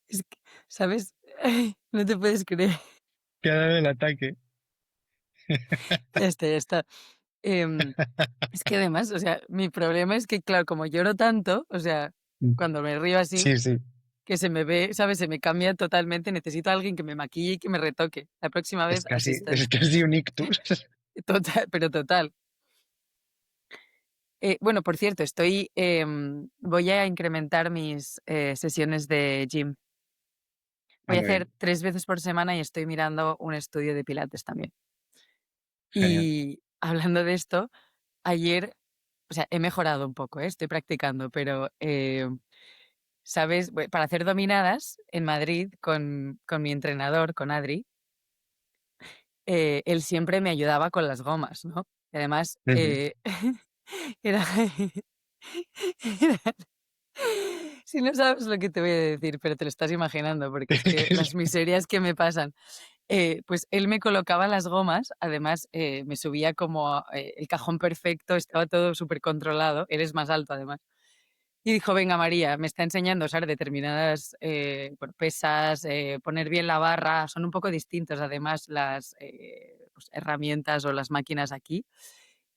Es que, ¿sabes? No te puedes creer. Te ha dado el ataque. Ya está, ya está. Em, es que además, o sea, mi problema es que, claro, como lloro tanto, o sea, cuando me río así, Sí, sí. que se me ve, ¿sabes? Se me cambia totalmente. Necesito a alguien que me maquille y que me retoque. La próxima vez, Es asistente. casi un ictus. Total, pero total. Bueno, por cierto, voy a incrementar mis sesiones de gym. Ah, Voy a muy hacer bien. 3 veces por semana y estoy mirando un estudio de pilates también. Genial. Y hablando de esto, ayer, o sea, he mejorado un poco, estoy practicando, pero, ¿sabes? Para hacer dominadas en Madrid con mi entrenador, con Adri, él siempre me ayudaba con las gomas, ¿no? Y además, Ujú. era, era- si no sabes lo que te voy a decir, pero te lo estás imaginando, porque es que las miserias que me pasan. Pues él me colocaba las gomas, además me subía como el cajón perfecto, estaba todo súper controlado, eres más alto además. Y dijo, venga María, me está enseñando a usar determinadas bueno, pesas, poner bien la barra, son un poco distintas además las pues, herramientas o las máquinas aquí.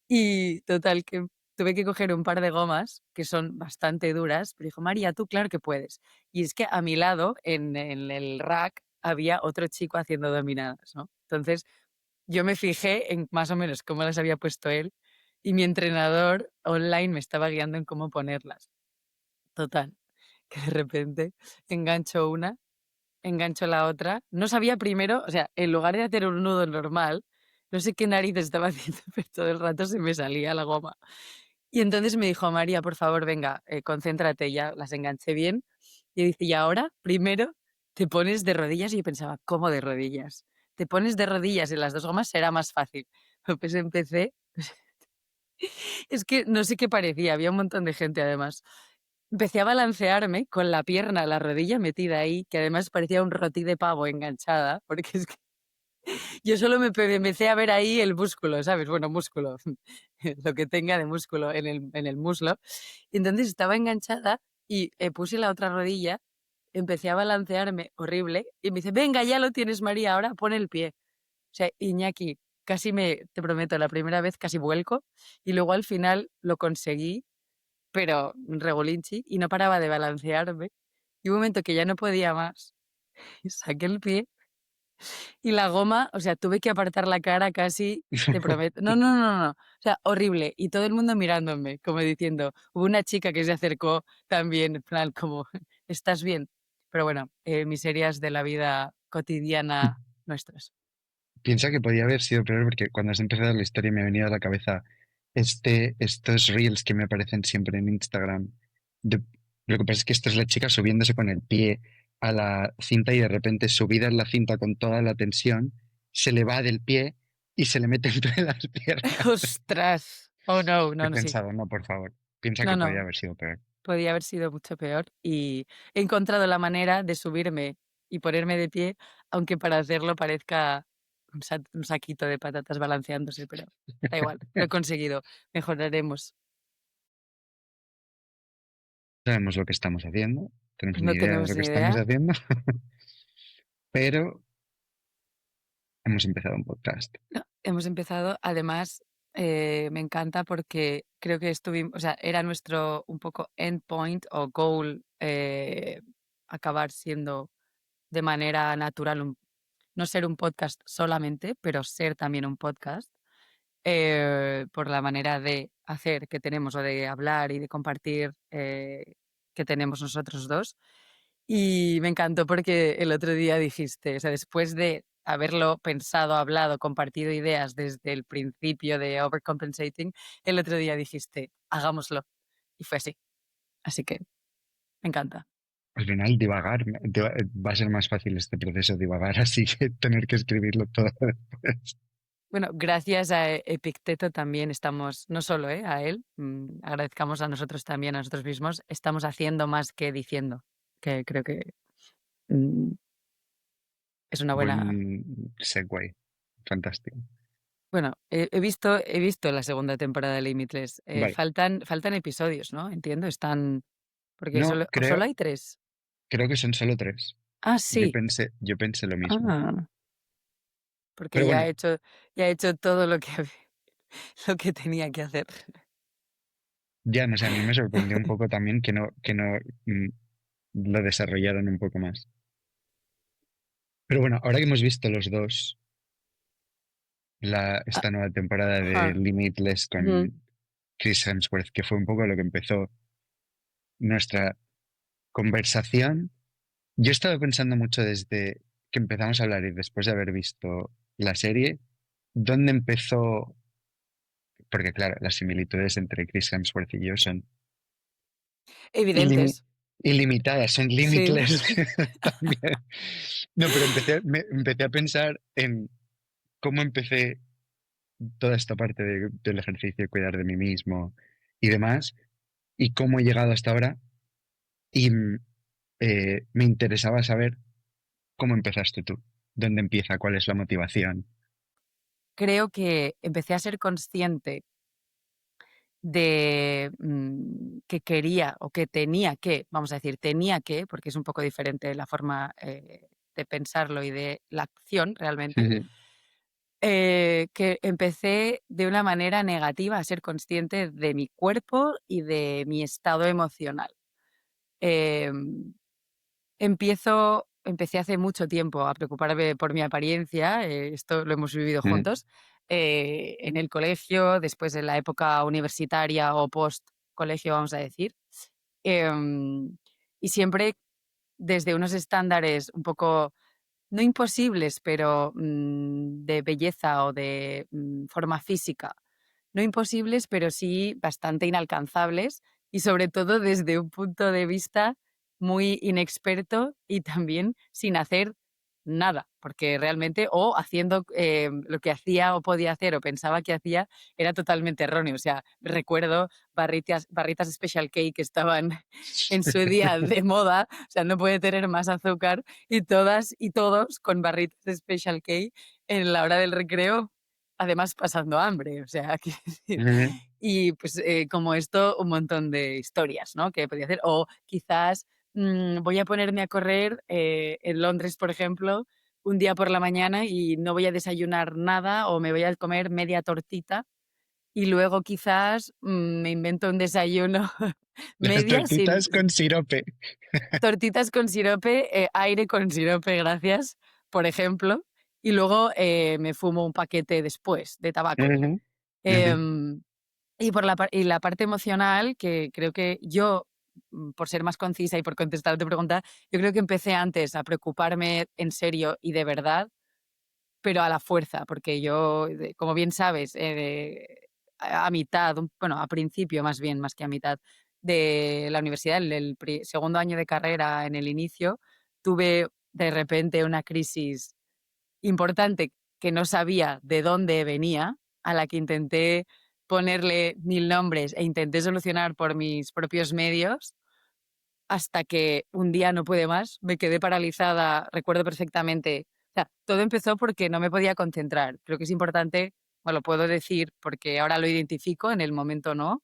Y total, que tuve que coger un par de gomas que son bastante duras, pero dijo, María, tú claro que puedes. Y es que a mi lado, en el rack, había otro chico haciendo dominadas, ¿no? Entonces yo me fijé en más o menos cómo las había puesto él y mi entrenador online me estaba guiando en cómo ponerlas. Total, que de repente engancho una, engancho la otra. No sabía primero, o sea, en lugar de hacer un nudo normal, no sé qué narices estaba haciendo, pero todo el rato se me salía la goma. Y entonces me dijo, María, por favor, venga, concéntrate, ya las enganché bien. Y dice, y ahora, primero, te pones de rodillas. Y yo pensaba, ¿cómo de rodillas? Te pones de rodillas en las dos gomas, será más fácil. Pues empecé, es que no sé qué parecía, había un montón de gente además. Empecé a balancearme con la pierna, la rodilla metida ahí, que además parecía un rotí de pavo enganchada, porque es que yo solo empecé a ver ahí el músculo, ¿sabes? Bueno, músculo, lo que tenga de músculo en el muslo. Y entonces estaba enganchada y puse la otra rodilla, empecé a balancearme horrible y me dice, venga, ya lo tienes, María, ahora pon el pie. O sea, Iñaki, te prometo, la primera vez casi vuelco y luego al final lo conseguí, pero regulinchi, y no paraba de balancearme. Y un momento que ya no podía más, y saqué el pie y la goma, o sea, tuve que apartar la cara casi, te prometo. No, no, no, no. O sea, horrible. Y todo el mundo mirándome, como diciendo, hubo una chica que se acercó también, en plan, como, ¿estás bien? Pero bueno, miserias de la vida cotidiana nuestras. Piensa que podía haber sido peor porque cuando has empezado la historia me ha venido a la cabeza estos reels que me aparecen siempre en Instagram. de- lo que pasa es que esta es la chica subiéndose con el pie a la cinta y de repente subida en la cinta con toda la tensión, se le va del pie y se le mete entre las piernas. ¡Ostras! Oh, no, no, He no, sí. pensado, no, por favor. Piensa No, que podía no, haber sido peor. podía haber sido mucho peor. Y he encontrado la manera de subirme y ponerme de pie, aunque para hacerlo parezca un saquito de patatas balanceándose, pero da igual, lo he conseguido. Mejoraremos. Sabemos lo que estamos haciendo, tenemos ni No idea de tenemos lo que ni estamos idea. haciendo, pero hemos empezado un podcast. No, hemos empezado, además, me encanta porque creo que estuvimos, o sea, era nuestro un poco endpoint o goal acabar siendo de manera natural, no ser un podcast solamente, pero ser también un podcast, por la manera de hacer que tenemos o de hablar y de compartir que tenemos nosotros dos. Y me encantó porque el otro día dijiste, o sea, después de haberlo pensado, hablado, compartido ideas desde el principio de Overcompensating, el otro día dijiste, hagámoslo. Y fue así. Así que me encanta. Al final, divagar, va a ser más fácil este proceso, divagar, así que tener que escribirlo todo después. Bueno, gracias a Epicteto también estamos, no solo a él, agradezcamos a nosotros también, a nosotros mismos, estamos haciendo más que diciendo, que creo que mm, es una buena... Buen segue, fantástico. Bueno, he visto la segunda temporada de Limitless. Vale. Faltan episodios, ¿no? Entiendo, están porque No, solo hay 3. creo que son solo tres. Ah, Yo sí. pensé, yo pensé lo mismo. Ah, porque Pero ya bueno, he hecho todo lo que lo que tenía que hacer. ya no sé, a mí me sorprendió un poco también que no mm, lo desarrollaron un poco más. Pero bueno, ahora que hemos visto los dos, Ah, esta nueva temporada de ajá. Limitless Ujú. con Chris Hemsworth, que fue un poco lo que empezó nuestra conversación. Yo he estado pensando mucho desde que empezamos a hablar y después de haber visto la serie, dónde empezó, porque claro, las similitudes entre Chris Hemsworth y yo son ilimi- Evidentes. ilimitadas, son Sí. limitless también. No, pero empecé a pensar en cómo empecé toda esta parte del ejercicio, cuidar de mí mismo y demás, y cómo he llegado hasta ahora. Y me interesaba saber cómo empezaste tú, dónde empieza, cuál es la motivación. Creo que empecé a ser consciente de, que quería o que tenía que, vamos a decir, tenía que, porque es un poco diferente la forma, de pensarlo y de la acción realmente, Ujú, que empecé de una manera negativa a ser consciente de mi cuerpo y de mi estado emocional. Em, empecé hace mucho tiempo a preocuparme por mi apariencia, esto lo hemos vivido ujú, juntos, en el colegio, después en la época universitaria o post colegio, vamos a decir. Em, y siempre desde unos estándares un poco, no imposibles, pero de belleza o de forma física. No imposibles, pero sí bastante inalcanzables y sobre todo desde un punto de vista muy inexperto y también sin hacer nada, porque realmente o haciendo lo que hacía o podía hacer o pensaba que hacía era totalmente erróneo. O sea, recuerdo barritas Special K que estaban en su día de moda, o sea, no puede tener más azúcar y todas y todos con barritas Special K en la hora del recreo, además pasando hambre, o sea, quiero decir, ujú. y pues como esto, un montón de historias, ¿no? Que podía hacer. O quizás voy a ponerme a correr en Londres, por ejemplo, un día por la mañana y no voy a desayunar nada o me voy a comer media tortita y luego quizás me invento un desayuno Las media sin tortitas con sirope. tortitas con sirope, aire con sirope, gracias, por ejemplo, y luego me fumo un paquete después de tabaco. Ujú, ujú, Em, y la parte emocional, que creo que yo, por ser más concisa y por contestar a tu pregunta, yo creo que empecé antes a preocuparme en serio y de verdad, pero a la fuerza, porque yo, como bien sabes, a mitad, bueno, a principio más bien, más que a mitad de la universidad, el segundo año de carrera, en el inicio, tuve de repente una crisis importante que no sabía de dónde venía, a la que intenté ponerle 1000 nombres e intenté solucionar por mis propios medios, hasta que un día no pude más, me quedé paralizada, recuerdo perfectamente. O sea, todo empezó porque no me podía concentrar. Creo que es importante, bueno, lo puedo decir porque ahora lo identifico, en el momento no.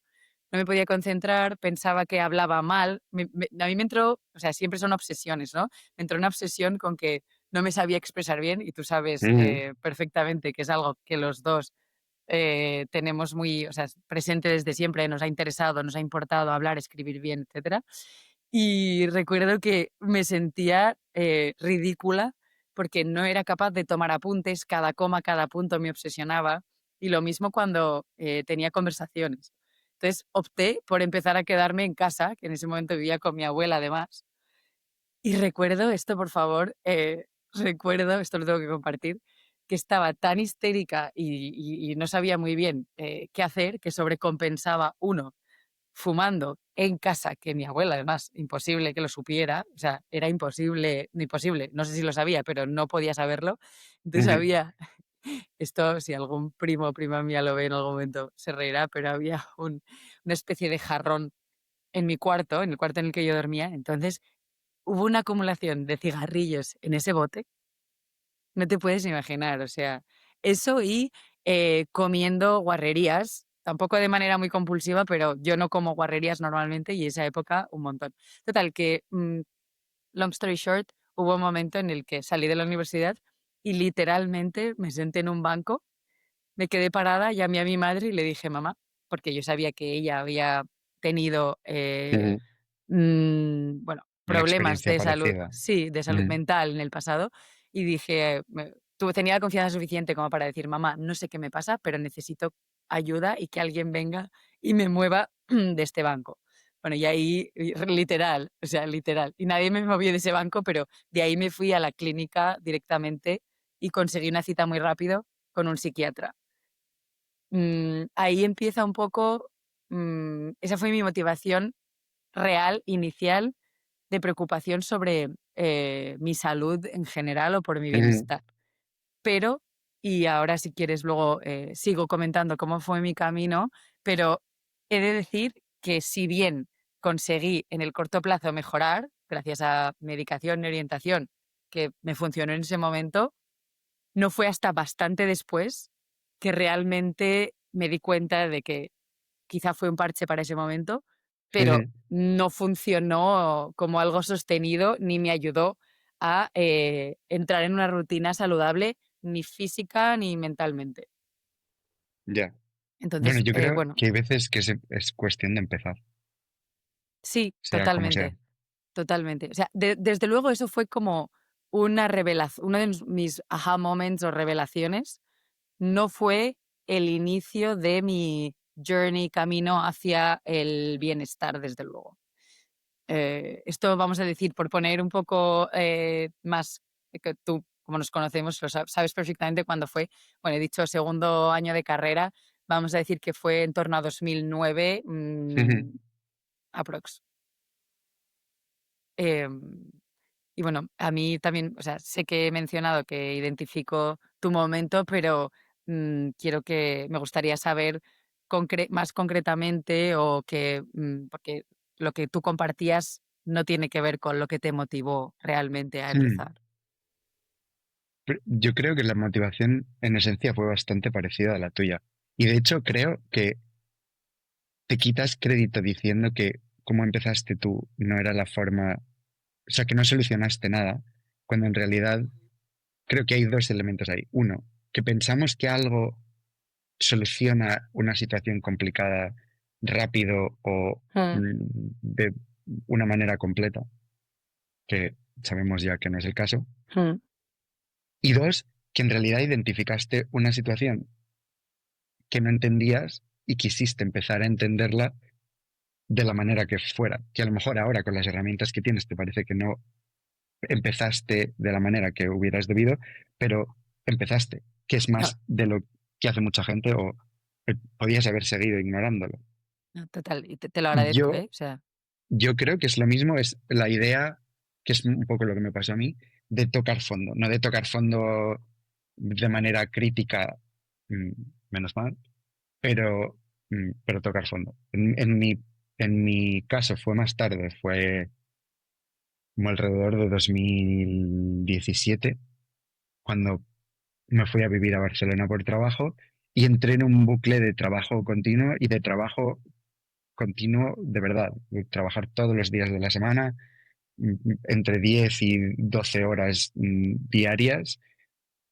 No me podía concentrar, pensaba que hablaba mal. A mí me entró, o sea, siempre son obsesiones, ¿no? Me entró una obsesión con que no me sabía expresar bien y tú sabes ujú, perfectamente que es algo que los dos tenemos muy, o sea, presente desde siempre, nos ha interesado, nos ha importado hablar, escribir bien, etcétera. Y recuerdo que me sentía ridícula porque no era capaz de tomar apuntes, cada coma, cada punto me obsesionaba. Y lo mismo cuando tenía conversaciones. Entonces opté por empezar a quedarme en casa, que en ese momento vivía con mi abuela además. Y recuerdo esto, por favor, recuerdo, esto lo tengo que compartir, que estaba tan histérica y no sabía muy bien qué hacer, que sobrecompensaba, uno, fumando en casa, que mi abuela además, imposible que lo supiera, o sea, era imposible, no imposible, no sé si lo sabía, pero no podía saberlo. Entonces ujú, había, esto si algún primo o prima mía lo ve en algún momento se reirá, pero había una especie de jarrón en mi cuarto, en el cuarto en el que yo dormía. Entonces hubo una acumulación de cigarrillos en ese bote, no te puedes imaginar, o sea, eso y comiendo guarrerías, tampoco de manera muy compulsiva, pero yo no como guarrerías normalmente y esa época un montón. Total, que long story short, hubo un momento en el que salí de la universidad y literalmente me senté en un banco, me quedé parada, llamé a mi madre y le dije, mamá, porque yo sabía que ella había tenido, Ujú. bueno, Una problemas experiencia de salud, parecida. sí, de salud Ujú. mental en el pasado, y dije, tenía la confianza suficiente como para decir, mamá, no sé qué me pasa, pero necesito ayuda y que alguien venga y me mueva de este banco. Bueno, y ahí, literal, o sea, literal, y nadie me movió de ese banco, pero de ahí me fui a la clínica directamente y conseguí una cita muy rápido con un psiquiatra. Ahí empieza un poco, esa fue mi motivación real, inicial, de preocupación sobre mi salud en general o por mi Ujú. bienestar. Pero, y ahora si quieres luego sigo comentando cómo fue mi camino, pero he de decir que si bien conseguí en el corto plazo mejorar, gracias a medicación y orientación que me funcionó en ese momento, no fue hasta bastante después que realmente me di cuenta de que quizá fue un parche para ese momento, pero Ujú. no funcionó como algo sostenido ni me ayudó a entrar en una rutina saludable ni física ni mentalmente. Ya. Bueno, Entonces, yo creo bueno, que hay veces que es cuestión de empezar, sí, sea como sea. totalmente, totalmente. O sea, desde luego eso fue como una revelación, uno de mis aha moments o revelaciones. No fue el inicio de mi journey, camino hacia el bienestar, desde luego. Esto vamos a decir, por poner un poco más, que tú, como nos conocemos, sabes perfectamente cuándo fue. Bueno, he dicho segundo año de carrera, vamos a decir que fue en torno a 2009, Ujú. aprox. Em, Y bueno, a mí también, o sea, sé que he mencionado que identifico tu momento, pero quiero que me gustaría saber más concretamente o que, porque lo que tú compartías no tiene que ver con lo que te motivó realmente a Mm. empezar. Yo creo que la motivación en esencia fue bastante parecida a la tuya. Y de hecho creo que te quitas crédito diciendo que como empezaste tú no era la forma, o sea, que no solucionaste nada, cuando en realidad creo que hay dos elementos ahí. Uno, que pensamos que algo soluciona una situación complicada rápido o Mm, de una manera completa, que sabemos ya que no es el caso. mm. Y dos, que en realidad identificaste una situación que no entendías y quisiste empezar a entenderla de la manera que fuera, que a lo mejor ahora con las herramientas que tienes te parece que no empezaste de la manera que hubieras debido, pero empezaste, que es No, más de lo que hace mucha gente o podías haber seguido ignorándolo. no, total, y te lo agradezco, Yo, ¿eh? O sea, yo creo que es lo mismo, es la idea, que es un poco lo que me pasó a mí, de tocar fondo, no de tocar fondo de manera crítica, mm, menos mal, pero tocar fondo. En mi caso fue más tarde, fue como alrededor de 2017, cuando me fui a vivir a Barcelona por trabajo y entré en un bucle de trabajo continuo y de trabajo continuo de verdad, de trabajar todos los días de la semana, entre 10 y 12 horas diarias.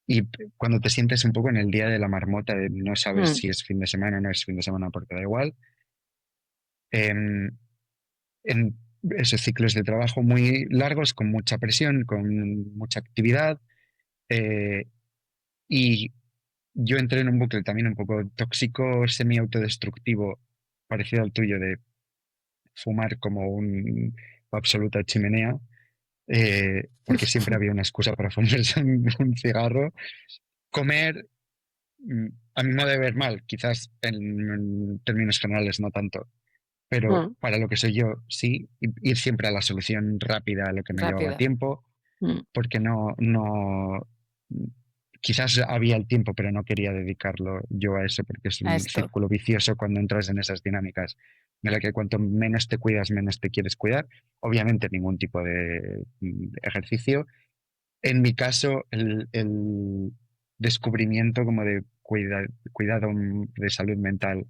Y cuando te sientes un poco en el día de la marmota, de no sabes mm, si es fin de semana o no es fin de semana porque da igual, en, en esos ciclos de trabajo muy largos, con mucha presión, con mucha actividad, eh, y yo entré en un bucle también un poco tóxico, semi-autodestructivo, parecido al tuyo, de fumar como un absoluta chimenea, porque siempre había una excusa para fumarse un cigarro. Comer, a mi modo de ver mal, quizás en términos generales no tanto, pero mm, para lo que soy yo, sí, ir siempre a la solución rápida, a lo que no llevaba rápida. tiempo, Mm, porque no, quizás había el tiempo, pero no quería dedicarlo yo a eso, porque es a un esto. círculo vicioso cuando entras en esas dinámicas, en la que cuanto menos te cuidas, menos te quieres cuidar. Obviamente ningún tipo de ejercicio. En mi caso, descubrimiento como de cuidado de salud mental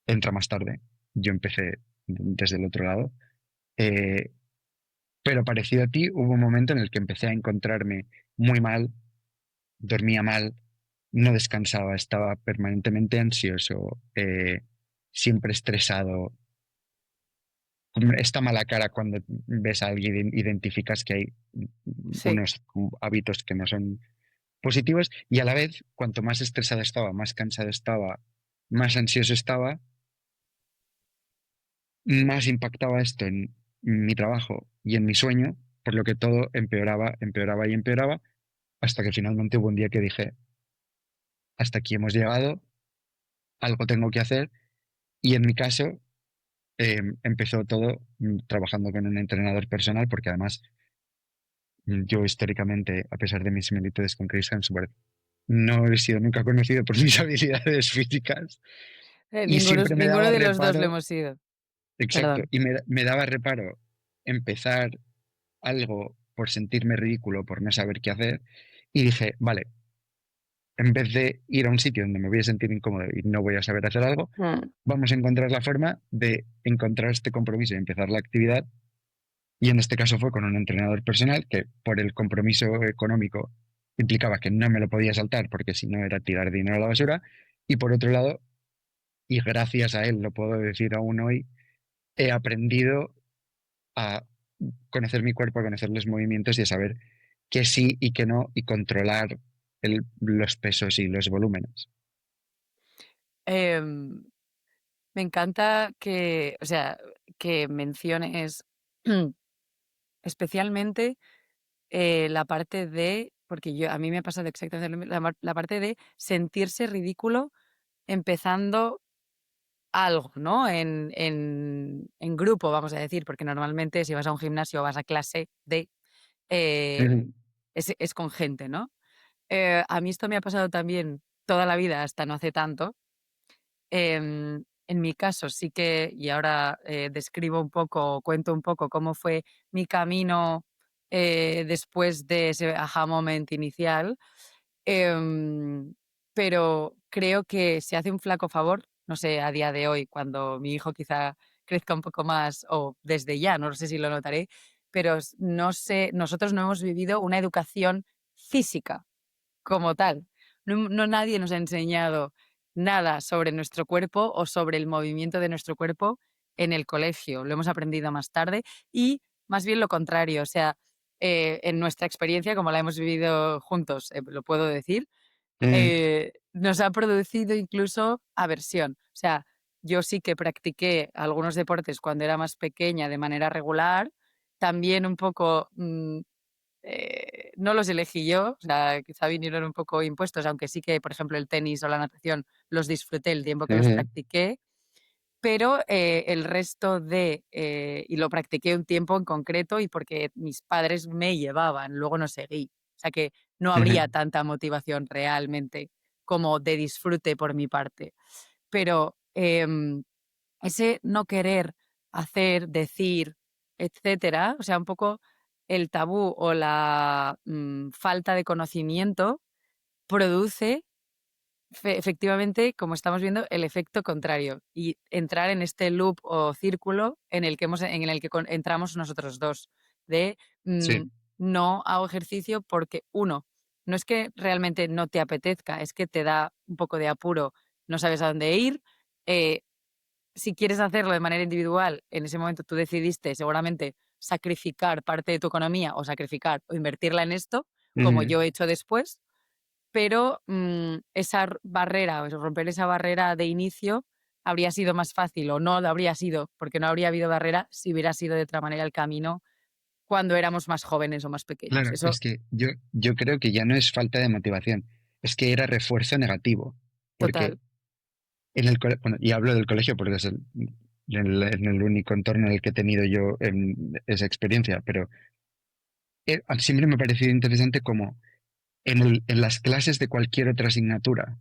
entra más tarde. Yo empecé desde el otro lado. Eh, pero parecido a ti, hubo un momento en el que empecé a encontrarme muy mal, dormía mal, no descansaba, estaba permanentemente ansioso, siempre estresado. Esta mala cara cuando ves a alguien, identificas que hay Sí. unos hábitos que no son positivos y a la vez, cuanto más estresado estaba, más cansado estaba, más ansioso estaba, más impactaba esto en mi trabajo y en mi sueño, por lo que todo empeoraba, empeoraba y empeoraba, hasta que finalmente hubo un día que dije, hasta aquí hemos llegado, algo tengo que hacer, y en mi caso empezó todo trabajando con un entrenador personal, porque además yo históricamente, a pesar de mis similitudes con Chris Hemsworth, no he sido nunca conocido por mis habilidades físicas y Ninguno, siempre me ninguno daba de los dos lo reparo, hemos sido. exacto, Perdón. y me daba reparo empezar algo por sentirme ridículo, por no saber qué hacer, y dije, vale, en vez de ir a un sitio donde me voy a sentir incómodo y no voy a saber hacer algo, Mm. vamos a encontrar la forma de encontrar este compromiso y empezar la actividad. Y en este caso fue con un entrenador personal que por el compromiso económico implicaba que no me lo podía saltar porque si no era tirar dinero a la basura. Y por otro lado, y gracias a él, lo puedo decir aún hoy, he aprendido a conocer mi cuerpo, a conocer los movimientos y a saber qué sí y qué no y controlar los pesos y los volúmenes. Em, Me encanta que, o sea, que menciones especialmente la parte de, porque a mí me ha pasado exactamente lo mismo, la parte de sentirse ridículo empezando algo, ¿no? En grupo, vamos a decir, porque normalmente si vas a un gimnasio o vas a clase eh, Ujú. es con gente, ¿no? A mí esto me ha pasado también toda la vida, hasta no hace tanto. En mi caso sí que, y ahora describo un poco, cuento un poco cómo fue mi camino después de ese aha moment inicial, em, pero creo que se hace un flaco favor, no sé, a día de hoy, cuando mi hijo quizá crezca un poco más, o desde ya, no sé si lo notaré, pero no sé, nosotros no hemos vivido una educación física como tal. No, nadie nos ha enseñado nada sobre nuestro cuerpo o sobre el movimiento de nuestro cuerpo en el colegio. Lo hemos aprendido más tarde y más bien lo contrario. O sea, en nuestra experiencia, como la hemos vivido juntos, lo puedo decir, Ujú. nos ha producido incluso aversión. O sea, yo sí que practiqué algunos deportes cuando era más pequeña de manera regular, también un poco no los elegí yo, o sea, quizá vinieron un poco impuestos, aunque sí que, por ejemplo, el tenis o la natación los disfruté el tiempo que los Ujú. practiqué, pero el resto y lo practiqué un tiempo en concreto y porque mis padres me llevaban, luego no seguí. O sea que no Ujú. habría tanta motivación realmente como de disfrute por mi parte. Pero ese no querer hacer, decir, etcétera, o sea, un poco el tabú o la falta de conocimiento produce efectivamente, como estamos viendo, el efecto contrario y entrar en este loop o círculo en el que, en el que entramos nosotros dos, de mm, Sí. no hago ejercicio porque uno, no es que realmente no te apetezca, es que te da un poco de apuro, no sabes a dónde ir. eh, si quieres hacerlo de manera individual, en ese momento tú decidiste seguramente sacrificar parte de tu economía o sacrificar o invertirla en esto, como Ujú. yo he hecho después, pero esa barrera, o sea, romper esa barrera de inicio habría sido más fácil o no lo habría sido, porque no habría habido barrera si hubiera sido de otra manera el camino cuando éramos más jóvenes o más pequeños. Claro, Eso, es que yo creo que ya no es falta de motivación, es que era refuerzo negativo, total. porque en el bueno, y hablo del colegio porque es en el único entorno en el que he tenido yo esa experiencia, pero siempre me ha parecido interesante como en las clases de cualquier otra asignatura,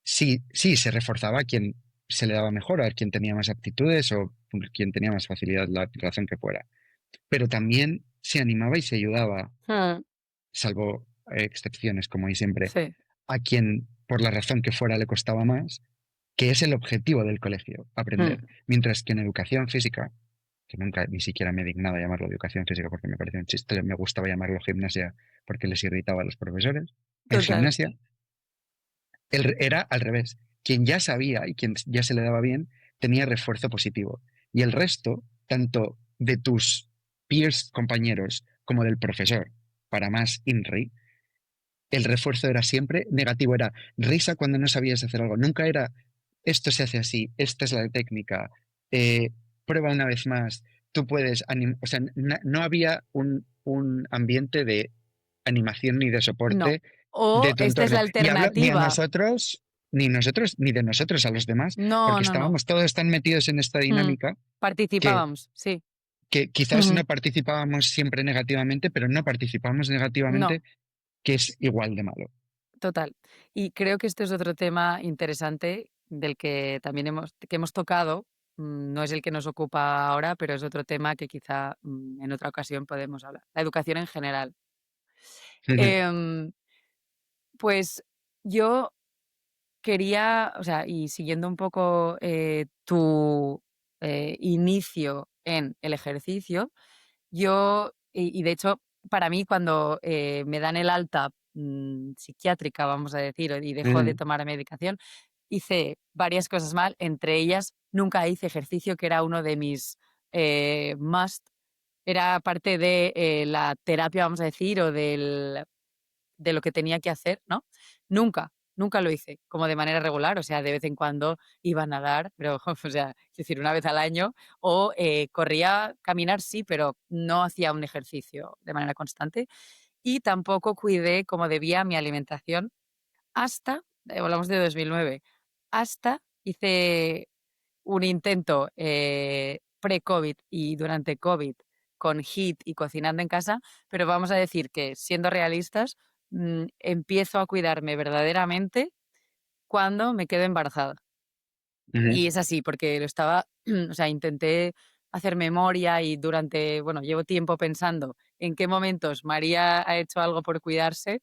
sí, sí, se reforzaba a quien se le daba mejor, a quien tenía más aptitudes o quien tenía más facilidad, la razón que fuera, pero también se animaba y se ayudaba Mm, salvo excepciones, como hay siempre, Sí. a quien por la razón que fuera le costaba más, que es el objetivo del colegio, aprender. Mm, Mientras que en educación física, que nunca ni siquiera me he dignado a llamarlo educación física porque me parecía un chiste, me gustaba llamarlo gimnasia porque les irritaba a los profesores, en total. gimnasia era al revés. Quien ya sabía y quien ya se le daba bien, tenía refuerzo positivo. Y el resto, tanto de tus peers, compañeros, como del profesor, para más INRI, el refuerzo era siempre negativo. Era risa cuando no sabías hacer algo. Nunca era esto se hace así, esta es la técnica, eh, prueba una vez más, tú puedes. O sea, no había un ambiente de animación ni de No. soporte de O tu esta es la entorno. Y hablo ni a alternativa. nosotros, ni de nosotros a los demás, No, porque no, no. estábamos todos tan metidos en esta Mm, dinámica que, participábamos, sí. que quizás no Ujú. participábamos siempre negativamente, pero no participamos negativamente, No, que es igual de malo. total. Y creo que este es otro tema interesante del que también hemos tocado. No es el que nos ocupa ahora, pero es otro tema que quizá en otra ocasión podemos hablar. La educación en general. Em, pues yo quería, o sea, y siguiendo un poco tu inicio en el ejercicio, y de hecho, para mí cuando me dan el alta psiquiátrica, vamos a decir, y dejo de tomar medicación, hice varias cosas mal, entre ellas nunca hice ejercicio, que era uno de mis must, era parte de la terapia, vamos a decir, o de lo que tenía que hacer, ¿no? Nunca lo hice como de manera regular, o sea, de vez en cuando iba a nadar, pero, o sea, es decir, una vez al año, o corría, caminar sí, pero no hacía un ejercicio de manera constante, y tampoco cuidé como debía mi alimentación hasta, hablamos de 2009, hasta hice un intento pre-COVID y durante COVID con HIIT y cocinando en casa, pero vamos a decir que, siendo realistas, empiezo a cuidarme verdaderamente cuando me quedo embarazada. Ujú, Y es así, porque lo estaba, o sea, intenté hacer memoria y durante, bueno, llevo tiempo pensando en qué momentos María ha hecho algo por cuidarse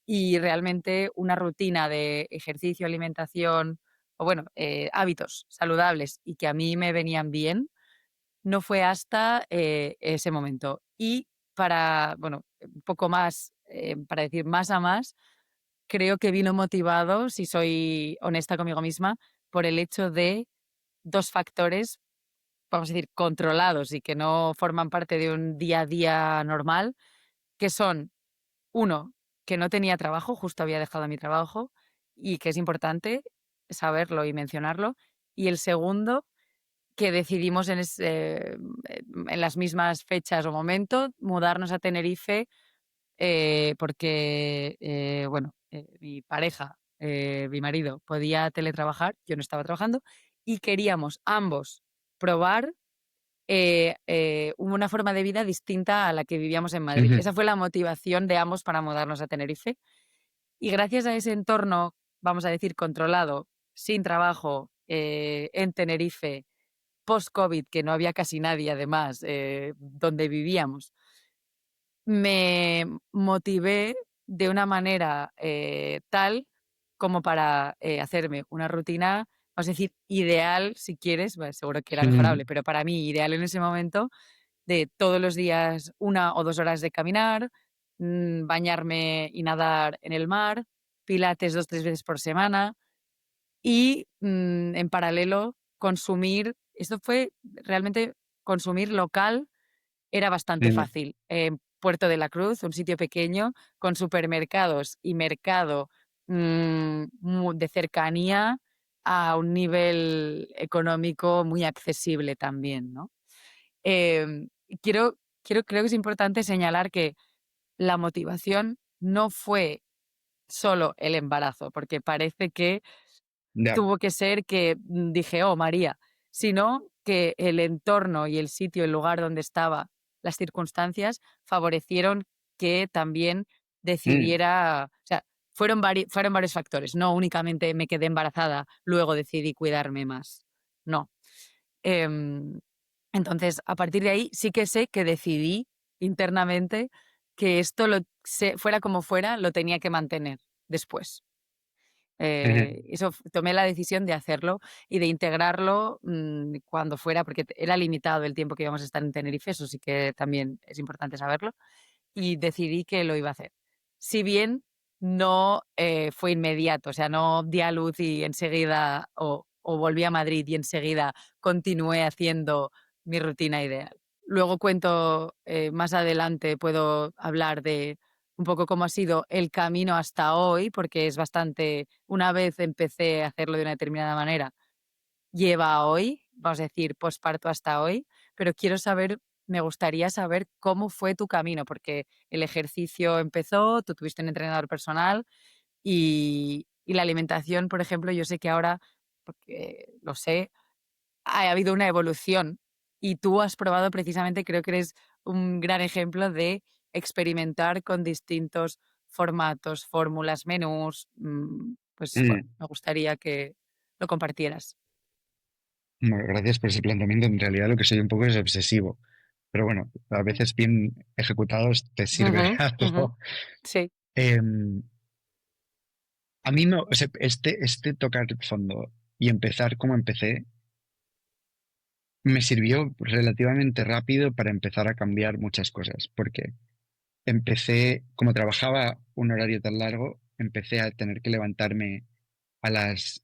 y realmente una rutina de ejercicio, alimentación o, bueno, hábitos saludables y que a mí me venían bien, no fue hasta ese momento. Y para, bueno, un poco más, para decir más a más, creo que vino motivado, si soy honesta conmigo misma, por el hecho de dos factores, vamos a decir, controlados y que no forman parte de un día a día normal, que son, uno, que no tenía trabajo, justo había dejado mi trabajo y que es importante saberlo y mencionarlo. Y el segundo, que decidimos en las mismas fechas o momentos mudarnos a Tenerife porque, bueno, mi pareja, mi marido, podía teletrabajar, yo no estaba trabajando, y queríamos ambos probar una forma de vida distinta a la que vivíamos en Madrid. ujú, Esa fue la motivación de ambos para mudarnos a Tenerife. Y gracias a ese entorno, vamos a decir, controlado, sin trabajo, en Tenerife, post-COVID, que no había casi nadie además, donde vivíamos, me motivé de una manera tal como para hacerme una rutina, vamos a decir, ideal, si quieres, bueno, seguro que era ujú, mejorable, pero para mí ideal en ese momento, de todos los días 1 o 2 horas de caminar, bañarme y nadar en el mar, pilates 2 o 3 veces por semana y en paralelo consumir, esto fue realmente consumir local era bastante ujú, fácil. En Puerto de la Cruz, un sitio pequeño con supermercados y mercado de cercanía a un nivel económico muy accesible también, ¿no? Creo que es importante señalar que la motivación no fue solo el embarazo, porque parece que ya, tuvo que ser que dije, oh, María, sino que el entorno y el sitio, el lugar donde estaba, las circunstancias favorecieron que también mm, decidiera, o sea, fueron varios factores, no únicamente me quedé embarazada, luego decidí cuidarme más, no. Em, entonces, a partir de ahí sí que sé que decidí internamente que esto fuera como fuera, lo tenía que mantener después. Tomé la decisión de hacerlo y de integrarlo cuando fuera, porque era limitado el tiempo que íbamos a estar en Tenerife, eso sí que también es importante saberlo, y decidí que lo iba a hacer. Si bien no fue inmediato, o sea, no di a luz y enseguida, o volví a Madrid y enseguida continué haciendo mi rutina ideal. Luego cuento, más adelante puedo hablar de un poco cómo ha sido el camino hasta hoy, porque es bastante, una vez empecé a hacerlo de una determinada manera, lleva a hoy, vamos a decir, posparto hasta hoy, pero me gustaría saber cómo fue tu camino, porque el ejercicio empezó, tú tuviste un entrenador personal y la alimentación, por ejemplo, yo sé que ahora, porque lo sé, ha habido una evolución y tú has probado precisamente, creo que eres un gran ejemplo de experimentar con distintos formatos, fórmulas, menús. Pues bueno, Mm, me gustaría que lo compartieras. bueno, gracias por ese planteamiento. En realidad lo que soy un poco es obsesivo. Pero bueno, a veces bien ejecutados te sirve de Ujú, ujú. algo. Sí. Em, a mí no, o sea, este tocar fondo y empezar como empecé me sirvió relativamente rápido para empezar a cambiar muchas cosas, porque empecé, como trabajaba un horario tan largo, empecé a tener que levantarme a las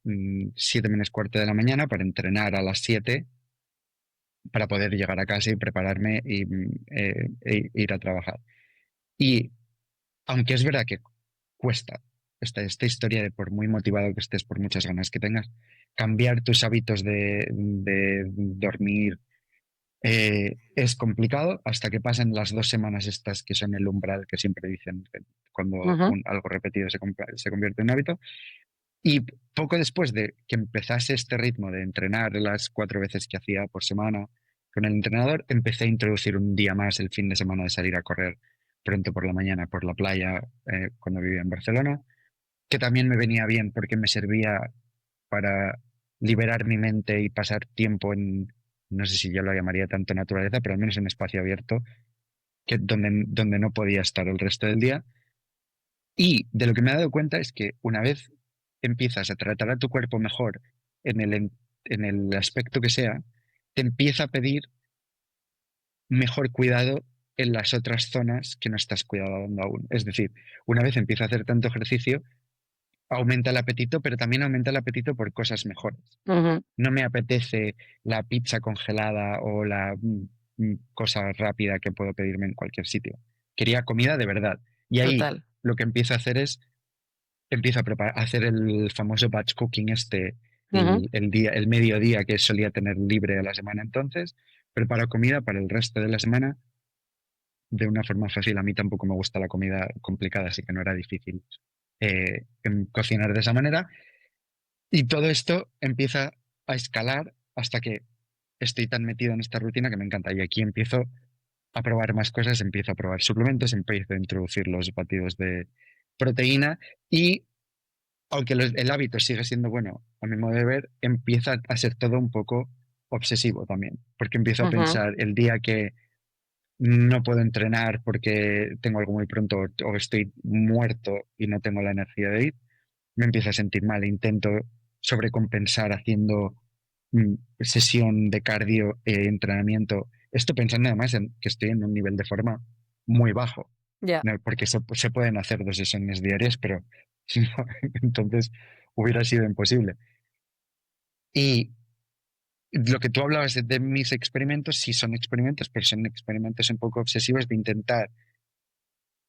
7 menos cuarto de la mañana para entrenar a las 7 para poder llegar a casa y prepararme y ir a trabajar. Y aunque es verdad que cuesta esta historia de por muy motivado que estés, por muchas ganas que tengas, cambiar tus hábitos de dormir es complicado hasta que pasen las 2 semanas estas que son el umbral que siempre dicen que cuando Ujú, algo repetido se convierte en un hábito. Y poco después de que empezase este ritmo de entrenar las 4 veces que hacía por semana con el entrenador, empecé a introducir un día más el fin de semana de salir a correr pronto por la mañana por la playa cuando vivía en Barcelona, que también me venía bien porque me servía para liberar mi mente y pasar tiempo en, no sé si yo lo llamaría tanto naturaleza, pero al menos en espacio abierto, donde no podía estar el resto del día. Y de lo que me he dado cuenta es que una vez empiezas a tratar a tu cuerpo mejor en en el aspecto que sea, te empieza a pedir mejor cuidado en las otras zonas que no estás cuidando aún. Es decir, una vez empieza a hacer tanto ejercicio, aumenta el apetito, pero también aumenta el apetito por cosas mejores. ujú. No me apetece la pizza congelada o la cosa rápida que puedo pedirme en cualquier sitio. Quería comida de verdad. Y ahí Total. lo que empiezo a hacer es empiezo a preparar, a hacer el famoso batch cooking Ujú, el día, el mediodía que solía tener libre a la semana entonces, preparo comida para el resto de la semana de una forma fácil. A mí tampoco me gusta la comida complicada, así que no era difícil cocinar de esa manera. Y todo esto empieza a escalar hasta que estoy tan metido en esta rutina que me encanta. Y aquí empiezo a probar más cosas, empiezo a probar suplementos, empiezo a introducir los batidos de proteína y aunque el hábito sigue siendo bueno, a mi modo de ver, empieza a ser todo un poco obsesivo también, porque empiezo a ujú. pensar el día que no puedo entrenar porque tengo algo muy pronto o estoy muerto y no tengo la energía de ir, me empiezo a sentir mal, intento sobrecompensar haciendo sesión de cardio, entrenamiento, esto pensando además en que estoy en un nivel de forma muy bajo, Ya. ¿no? Porque se pueden hacer 2 sesiones diarias, pero no, entonces hubiera sido imposible. Y lo que tú hablabas de mis experimentos, sí son experimentos, pero son experimentos un poco obsesivos de intentar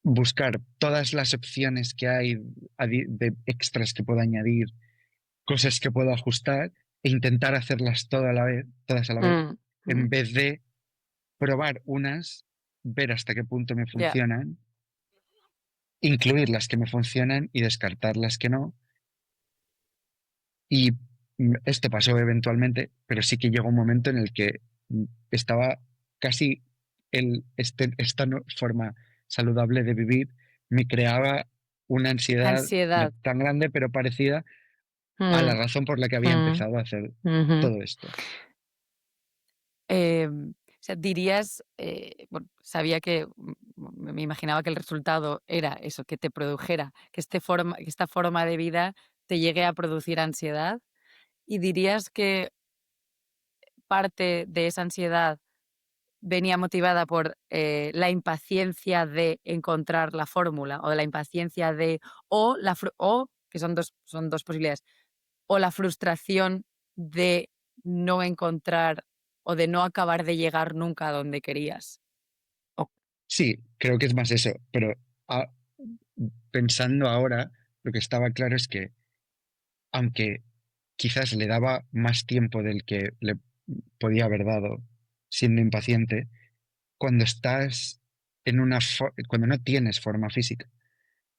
buscar todas las opciones que hay de extras que puedo añadir, cosas que puedo ajustar e intentar hacerlas todas a la vez, Mm, en mm. vez de probar unas, ver hasta qué punto me Ya. funcionan, incluir las que me funcionan y descartar las que no. Y esto pasó eventualmente, pero sí que llegó un momento en el que estaba casi esta forma saludable de vivir me creaba una ansiedad no Ansiedad. tan grande, pero parecida a la Mm, razón por la que había mm, empezado a hacer ujú. todo esto. sea, dirías, bueno, sabía que, me imaginaba que el resultado era eso, que te produjera, que esta forma de vida te llegue a producir ansiedad, y dirías que parte de esa ansiedad venía motivada por, la impaciencia de encontrar la fórmula, o de la impaciencia de o que son 2 posibilidades, o la frustración de no encontrar o de no acabar de llegar nunca a donde querías. O Sí, creo que es más eso, pero ah, pensando ahora, lo que estaba claro es que aunque quizás le daba más tiempo del que le podía haber dado siendo impaciente, cuando estás cuando no tienes forma física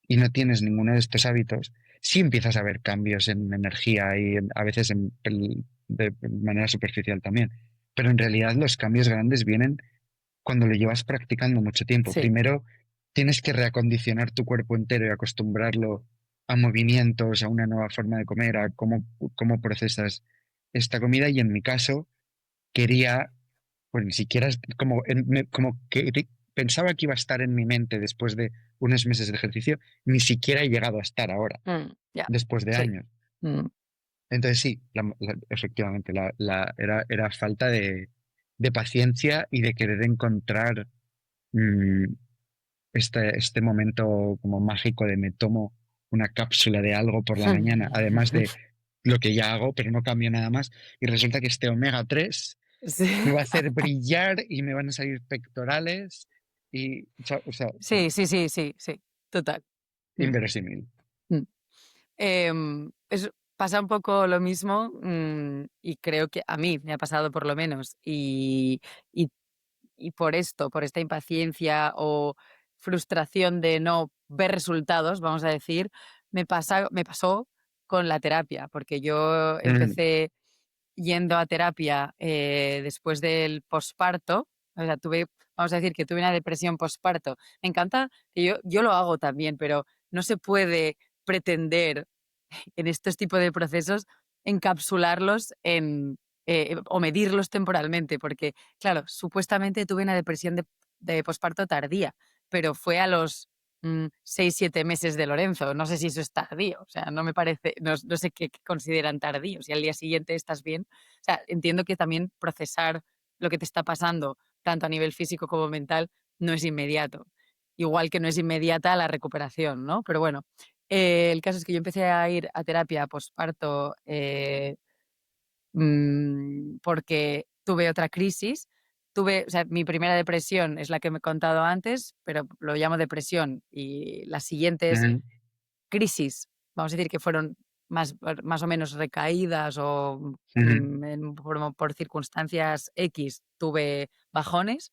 y no tienes ninguno de estos hábitos, sí empiezas a ver cambios en energía y a veces de manera superficial también. Pero en realidad los cambios grandes vienen cuando lo llevas practicando mucho tiempo. sí. Primero tienes que reacondicionar tu cuerpo entero y acostumbrarlo a movimientos, a una nueva forma de comer, a cómo procesas esta comida. Y en mi caso, quería, pues ni siquiera, como que pensaba que iba a estar en mi mente después de unos meses de ejercicio, ni siquiera he llegado a estar ahora, Ya, después de sí. años. Mm, Entonces sí, efectivamente, era falta de paciencia y de querer encontrar mm, este momento como mágico de me tomo una cápsula de algo por la mañana, además de lo que ya hago, pero no cambio nada más. Y resulta que este omega 3 sí. me va a hacer brillar y me van a salir pectorales y, o sea, Sí, sí, sí, sí, sí, total. Mm, inverosímil. mm. Pasa un poco lo mismo, y creo que a mí me ha pasado por lo menos, y por esto, por esta impaciencia o frustración de no ver resultados, vamos a decir, me pasó con la terapia, porque yo Mm, empecé yendo a terapia, después del posparto, o sea, vamos a decir que tuve una depresión posparto. Me encanta que yo lo hago también, pero no se puede pretender en estos tipos de procesos encapsularlos o medirlos temporalmente, porque, claro, supuestamente tuve una depresión de posparto tardía, pero fue a los 6, 7 meses de Lorenzo. No sé si eso es tardío, o sea, no me parece, no sé qué consideran tardío, si al día siguiente estás bien. O sea, entiendo que también procesar lo que te está pasando, tanto a nivel físico como mental, no es inmediato. Igual que no es inmediata la recuperación, ¿no? Pero bueno, el caso es que yo empecé a ir a terapia posparto, porque tuve otra crisis. O sea, mi primera depresión es la que me he contado antes, pero lo llamo depresión, y las siguientes mm, crisis, vamos a decir que fueron más o menos recaídas o mm, por circunstancias X tuve bajones.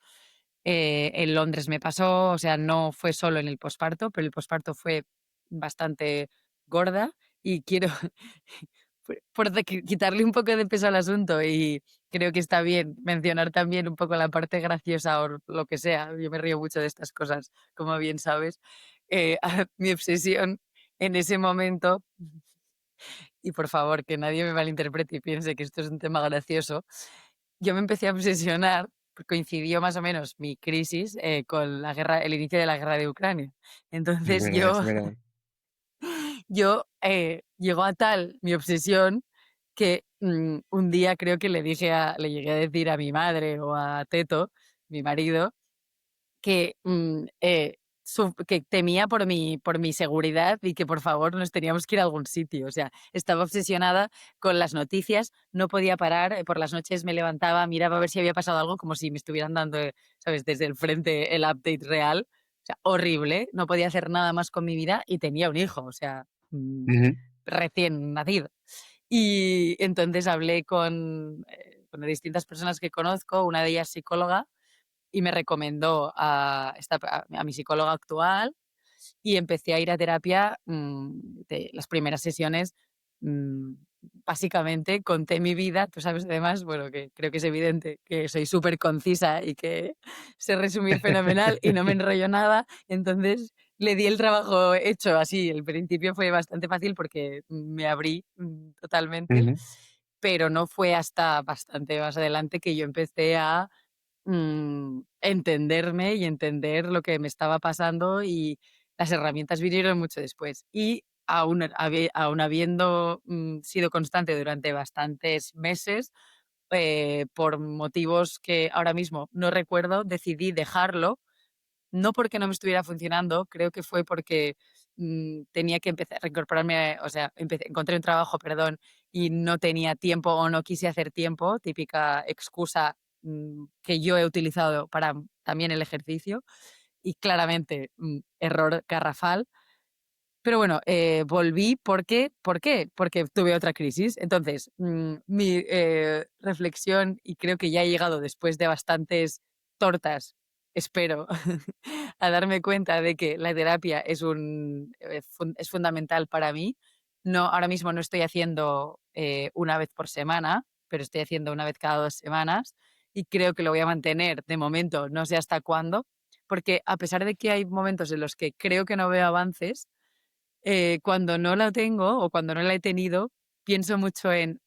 En Londres me pasó, o sea, no fue solo en el posparto, pero el posparto fue bastante gorda, y quiero quitarle un poco de peso al asunto, y creo que está bien mencionar también un poco la parte graciosa o lo que sea. Yo me río mucho de estas cosas, como bien sabes. Mi obsesión en ese momento, y por favor que nadie me malinterprete y piense que esto es un tema gracioso, yo me empecé a obsesionar, coincidió más o menos mi crisis, con el inicio de la guerra de Ucrania. es Entonces verdad, es verdad. llegó a tal mi obsesión que, un día creo que le llegué a decir a mi madre o a Teto, mi marido, que, que temía por mi seguridad, y que por favor nos teníamos que ir a algún sitio. O sea, estaba obsesionada con las noticias, no podía parar, por las noches me levantaba, miraba a ver si había pasado algo, como si me estuvieran dando, ¿sabes?, desde el frente el update real. O sea, horrible, no podía hacer nada más con mi vida, y tenía un hijo, o sea, Ujú, recién nacido. Y entonces hablé con distintas personas que conozco, una de ellas psicóloga, y me recomendó a mi psicóloga actual, y empecé a ir a terapia. Las primeras sesiones, mm, básicamente conté mi vida. Tú sabes, además, bueno, que creo que es evidente que soy súper concisa y que sé resumir fenomenal y no me enrollo nada. Entonces le di el trabajo hecho así. El principio fue bastante fácil porque me abrí, totalmente, ujú, pero no fue hasta bastante más adelante que yo empecé a entenderme y entender lo que me estaba pasando, y las herramientas vinieron mucho después. Y aún habiendo sido constante durante bastantes meses, por motivos que ahora mismo no recuerdo, decidí dejarlo, no porque no me estuviera funcionando, creo que fue porque tenía que empezar a reincorporarme, o sea, encontré un trabajo, perdón, y no tenía tiempo o no quise hacer tiempo, típica excusa que yo he utilizado para también el ejercicio, y claramente error garrafal. Pero bueno, volví porque, ¿por qué? Porque tuve otra crisis. Entonces, mi reflexión, y creo que ya he llegado después de bastantes tortas, espero, a darme cuenta de que la terapia es fundamental para mí. No, ahora mismo no estoy haciendo una vez por semana, pero estoy haciendo una vez cada 2 semanas, y creo que lo voy a mantener de momento, no sé hasta cuándo, porque a pesar de que hay momentos en los que creo que no veo avances, cuando no la tengo o cuando no la he tenido, pienso mucho en,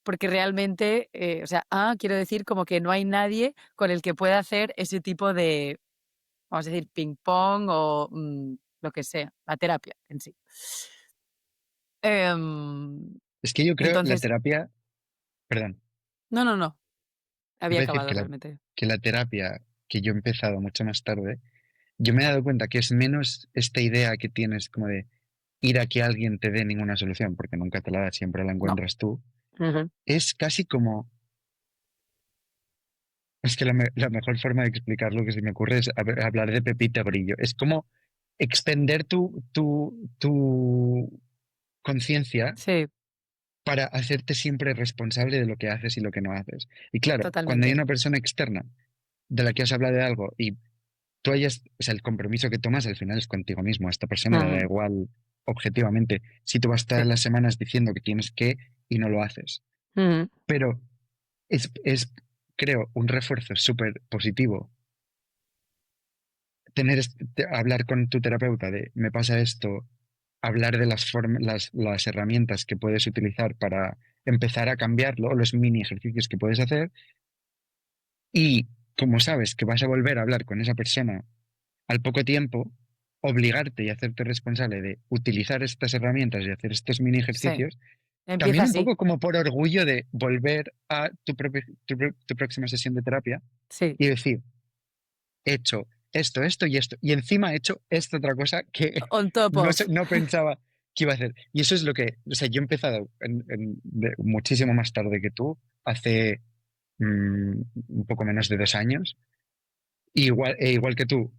porque realmente, o sea, quiero decir como que no hay nadie con el que pueda hacer ese tipo de, vamos a decir, ping pong o lo que sea, la terapia en sí. Em, Es que yo creo la entonces, terapia, perdón, no, no, no, había iba a decir acabado realmente. que la terapia que yo he empezado mucho más tarde, yo me he dado cuenta que es menos esta idea que tienes como de ir a que alguien te dé ninguna solución, porque nunca te la da, siempre la No. encuentras tú. Ujú. Es casi como, es que la mejor forma de explicarlo que se me ocurre es hablar de Pepita Grillo. Es como extender tu conciencia Sí, para hacerte siempre responsable de lo que haces y lo que no haces. Y claro, cuando hay totalmente. una persona externa de la que has hablado de algo y tú hayas, o sea, el compromiso que tomas al final es contigo mismo. A esta persona le da Ujú. igual objetivamente si tú vas todas Sí. las semanas diciendo que tienes que y no lo haces. Ujú. Pero es creo, un refuerzo súper positivo hablar con tu terapeuta de me pasa esto, hablar de las herramientas que puedes utilizar para empezar a cambiarlo, o los mini ejercicios que puedes hacer, y como sabes que vas a volver a hablar con esa persona al poco tiempo, obligarte y hacerte responsable de utilizar estas herramientas y hacer estos mini Sí. ejercicios, Empieza también un así. poco como por orgullo de volver a tu próxima sesión de terapia Sí. y decir, he hecho esto y esto, y encima he hecho esta otra cosa que On top of. no pensaba que iba a hacer. Y eso es lo que, o sea, yo he empezado muchísimo más tarde que tú, hace un poco menos de 2 años. Igual, igual que tú,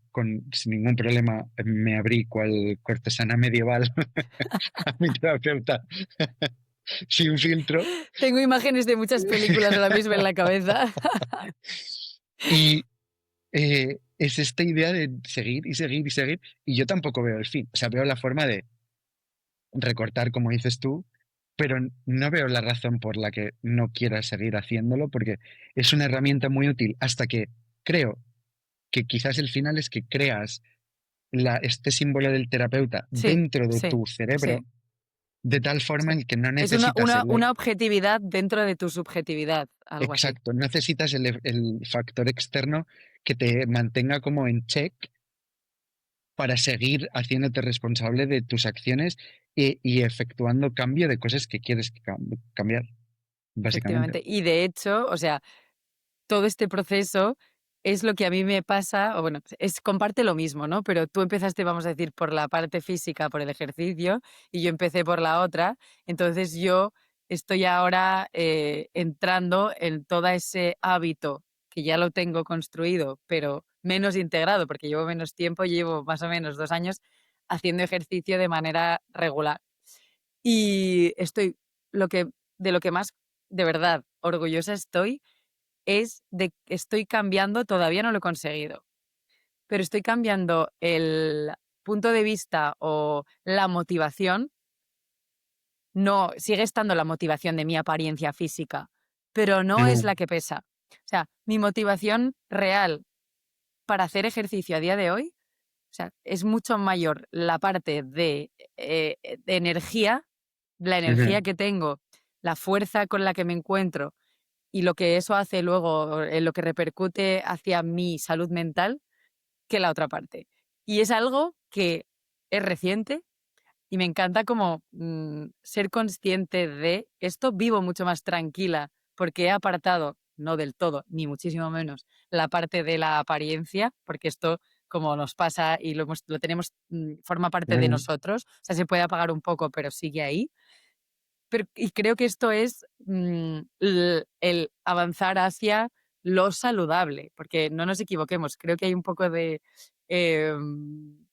sin ningún problema, me abrí cual cortesana medieval a mi terapeuta sin filtro. Tengo imágenes de muchas películas ahora mismo en la cabeza. Y es esta idea de seguir y seguir y seguir. Y yo tampoco veo el fin. O sea, veo la forma de recortar, como dices tú, pero no veo la razón por la que no quieras seguir haciéndolo, porque es una herramienta muy útil hasta que creo que quizás el final es que creas este símbolo del terapeuta Sí, dentro de sí, tu sí, cerebro, de tal forma sí. en que no Es una, necesitas una, una objetividad dentro de tu subjetividad, algo así. exacto, no necesitas el factor externo que te mantenga como en check para seguir haciéndote responsable de tus acciones y efectuando cambio de cosas que quieres cambiar, básicamente. Efectivamente. Y de hecho, o sea, todo este proceso es lo que a mí me pasa, o bueno, comparte lo mismo, ¿no? Pero tú empezaste, vamos a decir, por la parte física, por el ejercicio, y yo empecé por la otra. Entonces yo estoy ahora entrando en todo ese hábito que ya lo tengo construido, pero menos integrado, porque llevo menos tiempo, llevo más o menos 2 años haciendo ejercicio de manera regular. Y de lo que más de verdad orgullosa estoy es de que estoy cambiando, todavía no lo he conseguido, pero estoy cambiando el punto de vista o la motivación. No, sigue estando la motivación de mi apariencia física, pero no es Ujú, la que pesa. O sea, mi motivación real para hacer ejercicio a día de hoy, o sea, es mucho mayor la parte de energía, la ujú, energía que tengo, la fuerza con la que me encuentro, y lo que eso hace luego, en lo que repercute hacia mi salud mental, que la otra parte. Y es algo que es reciente y me encanta como ser consciente de esto. Vivo mucho más tranquila porque he apartado, no del todo, ni muchísimo menos, la parte de la apariencia, porque esto, como nos pasa y lo tenemos, forma parte de Mm, nosotros, o sea, se puede apagar un poco, pero sigue ahí. Y creo que esto es el avanzar hacia lo saludable, porque no nos equivoquemos, creo que hay un poco de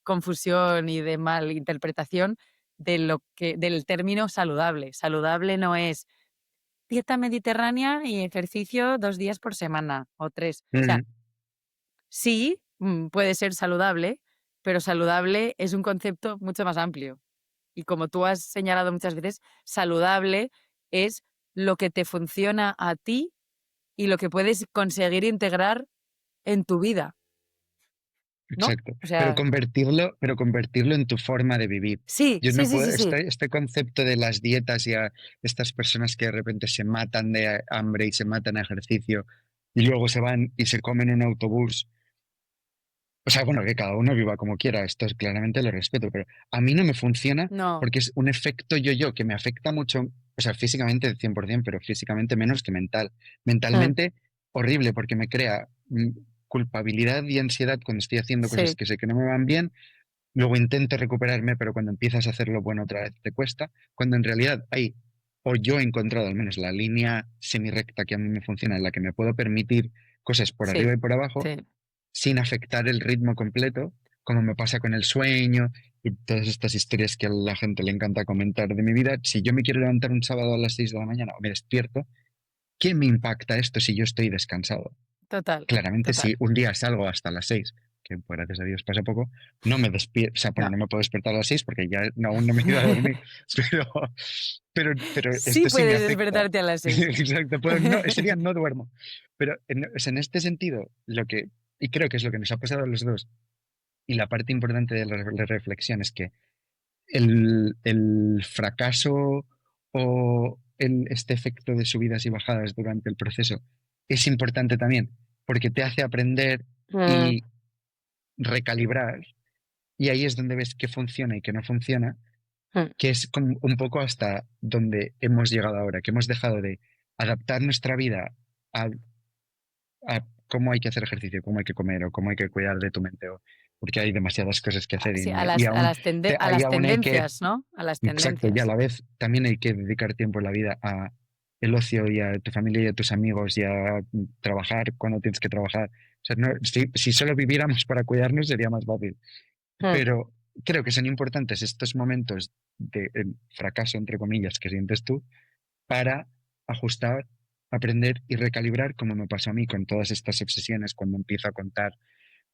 confusión y de malinterpretación del término saludable. Saludable no es dieta mediterránea y ejercicio 2 días por semana o 3. O sea, mm, sí, puede ser saludable, pero saludable es un concepto mucho más amplio. Y como tú has señalado muchas veces, saludable es lo que te funciona a ti y lo que puedes conseguir integrar en tu vida, ¿no? exacto. O sea, Pero convertirlo en tu forma de vivir. sí, Yo sí, no sí, puedo, sí, sí, este concepto de las dietas y a estas personas que de repente se matan de hambre y se matan a ejercicio y luego se van y se comen en un autobús. O sea, bueno, que cada uno viva como quiera, esto claramente lo respeto, pero a mí no me funciona no, porque es un efecto yo-yo que me afecta mucho, o sea, físicamente 100%, pero físicamente menos que mental. mm, Mentalmente horrible porque me crea culpabilidad y ansiedad cuando estoy haciendo cosas sí, que sé que no me van bien, luego intento recuperarme, pero cuando empiezas a hacerlo bueno otra vez te cuesta, cuando en realidad hay, o yo he encontrado al menos la línea semi-recta que a mí me funciona, en la que me puedo permitir cosas por arriba sí, y por abajo sí, sin afectar el ritmo completo, como me pasa con el sueño y todas estas historias que a la gente le encanta comentar de mi vida. Si yo me quiero levantar un sábado a las 6 de la mañana o me despierto, ¿qué me impacta esto si yo estoy descansado? total, Claramente, total. si un día salgo hasta las 6, que pues, gracias a Dios pasa poco, no me despierto, o sea, bueno, No. no me puedo despertar a las 6 porque ya aún no me he ido a dormir, pero, pero Sí esto sí me puedes afecta. despertarte a las 6. Exacto, no, ese día no duermo. Pero o sea, en este sentido, y creo que es lo que nos ha pasado a los dos, y la parte importante de la reflexión es que el fracaso o este efecto de subidas y bajadas durante el proceso es importante también porque te hace aprender Mm, y recalibrar. Y ahí es donde ves qué funciona y qué no funciona, mm, que es como un poco hasta donde hemos llegado ahora, que hemos dejado de adaptar nuestra vida a cómo hay que hacer ejercicio, cómo hay que comer o cómo hay que cuidar de tu mente, porque hay demasiadas cosas que hacer sí, y a aún, las, tende- a ahí las aún hay que, tendencias, ¿no? A las exacto, y a tendencias. la vez también hay que dedicar tiempo en la vida a el ocio y a tu familia y a tus amigos y a trabajar cuando tienes que trabajar. O sea, si solo viviéramos para cuidarnos sería más fácil, Mm, pero creo que son importantes estos momentos de fracaso, entre comillas, que sientes tú para ajustar, aprender y recalibrar, como me pasó a mí con todas estas obsesiones cuando empiezo a contar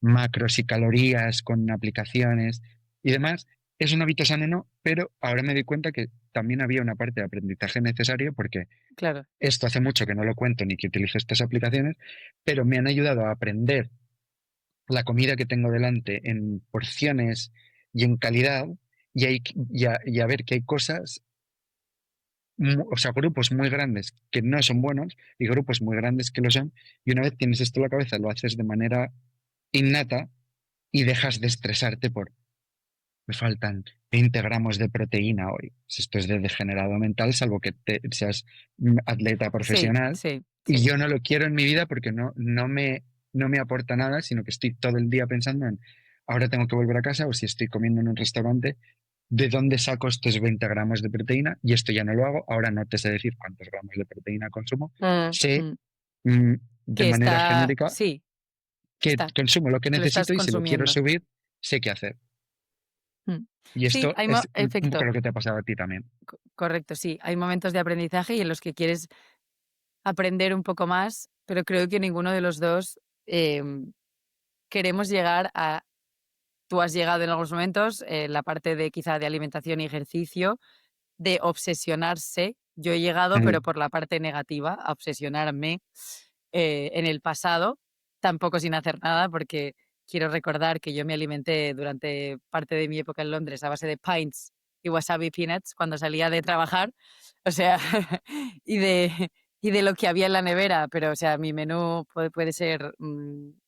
macros y calorías con aplicaciones y demás. Es un hábito sano, no, pero ahora me doy cuenta que también había una parte de aprendizaje necesario porque claro, esto hace mucho que no lo cuento ni que utilizo estas aplicaciones, pero me han ayudado a aprender la comida que tengo delante en porciones y en calidad y a ver que hay cosas o sea, grupos muy grandes que no son buenos y grupos muy grandes que lo son, y una vez tienes esto en la cabeza, lo haces de manera innata y dejas de estresarte por, me faltan 20 gramos de proteína hoy. Pues esto es de degenerado mental, salvo que seas atleta sí, profesional, sí, y sí. yo no lo quiero en mi vida porque no me aporta nada, sino que estoy todo el día pensando en, ahora tengo que volver a casa o si estoy comiendo en un restaurante de dónde saco estos 20 gramos de proteína y esto ya no lo hago. Ahora no te sé decir cuántos gramos de proteína consumo. Mm, Sé mm. mm, de Que manera está, genérica sí, que consumo lo que que lo estás necesito y si lo quiero consumiendo. subir, sé qué hacer. Mm. Y Sí, esto es un poco efecto, lo que te ha pasado a ti también. correcto, sí. Hay momentos de aprendizaje y en los que quieres aprender un poco más, pero creo que ninguno de los dos queremos llegar a. Tú has llegado en algunos momentos, la parte de quizá de alimentación y ejercicio, de obsesionarse. Yo he llegado, pero Mm, por la parte negativa, a obsesionarme en el pasado, tampoco sin hacer nada, porque quiero recordar que yo me alimenté durante parte de mi época en Londres a base de pints y wasabi peanuts cuando salía de trabajar, o sea, y de, y de lo que había en la nevera, pero o sea, mi menú puede ser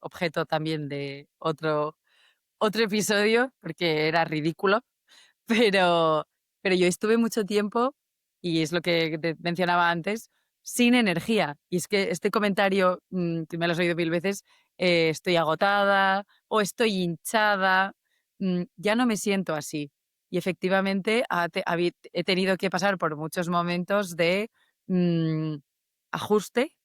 objeto también de otro episodio porque era ridículo, pero, pero yo estuve mucho tiempo, y es lo que te mencionaba antes, sin energía. Y es que este comentario, que me lo has oído mil veces, estoy agotada o estoy hinchada, ya no me siento así. Y efectivamente he tenido que pasar por muchos momentos de mm, ajuste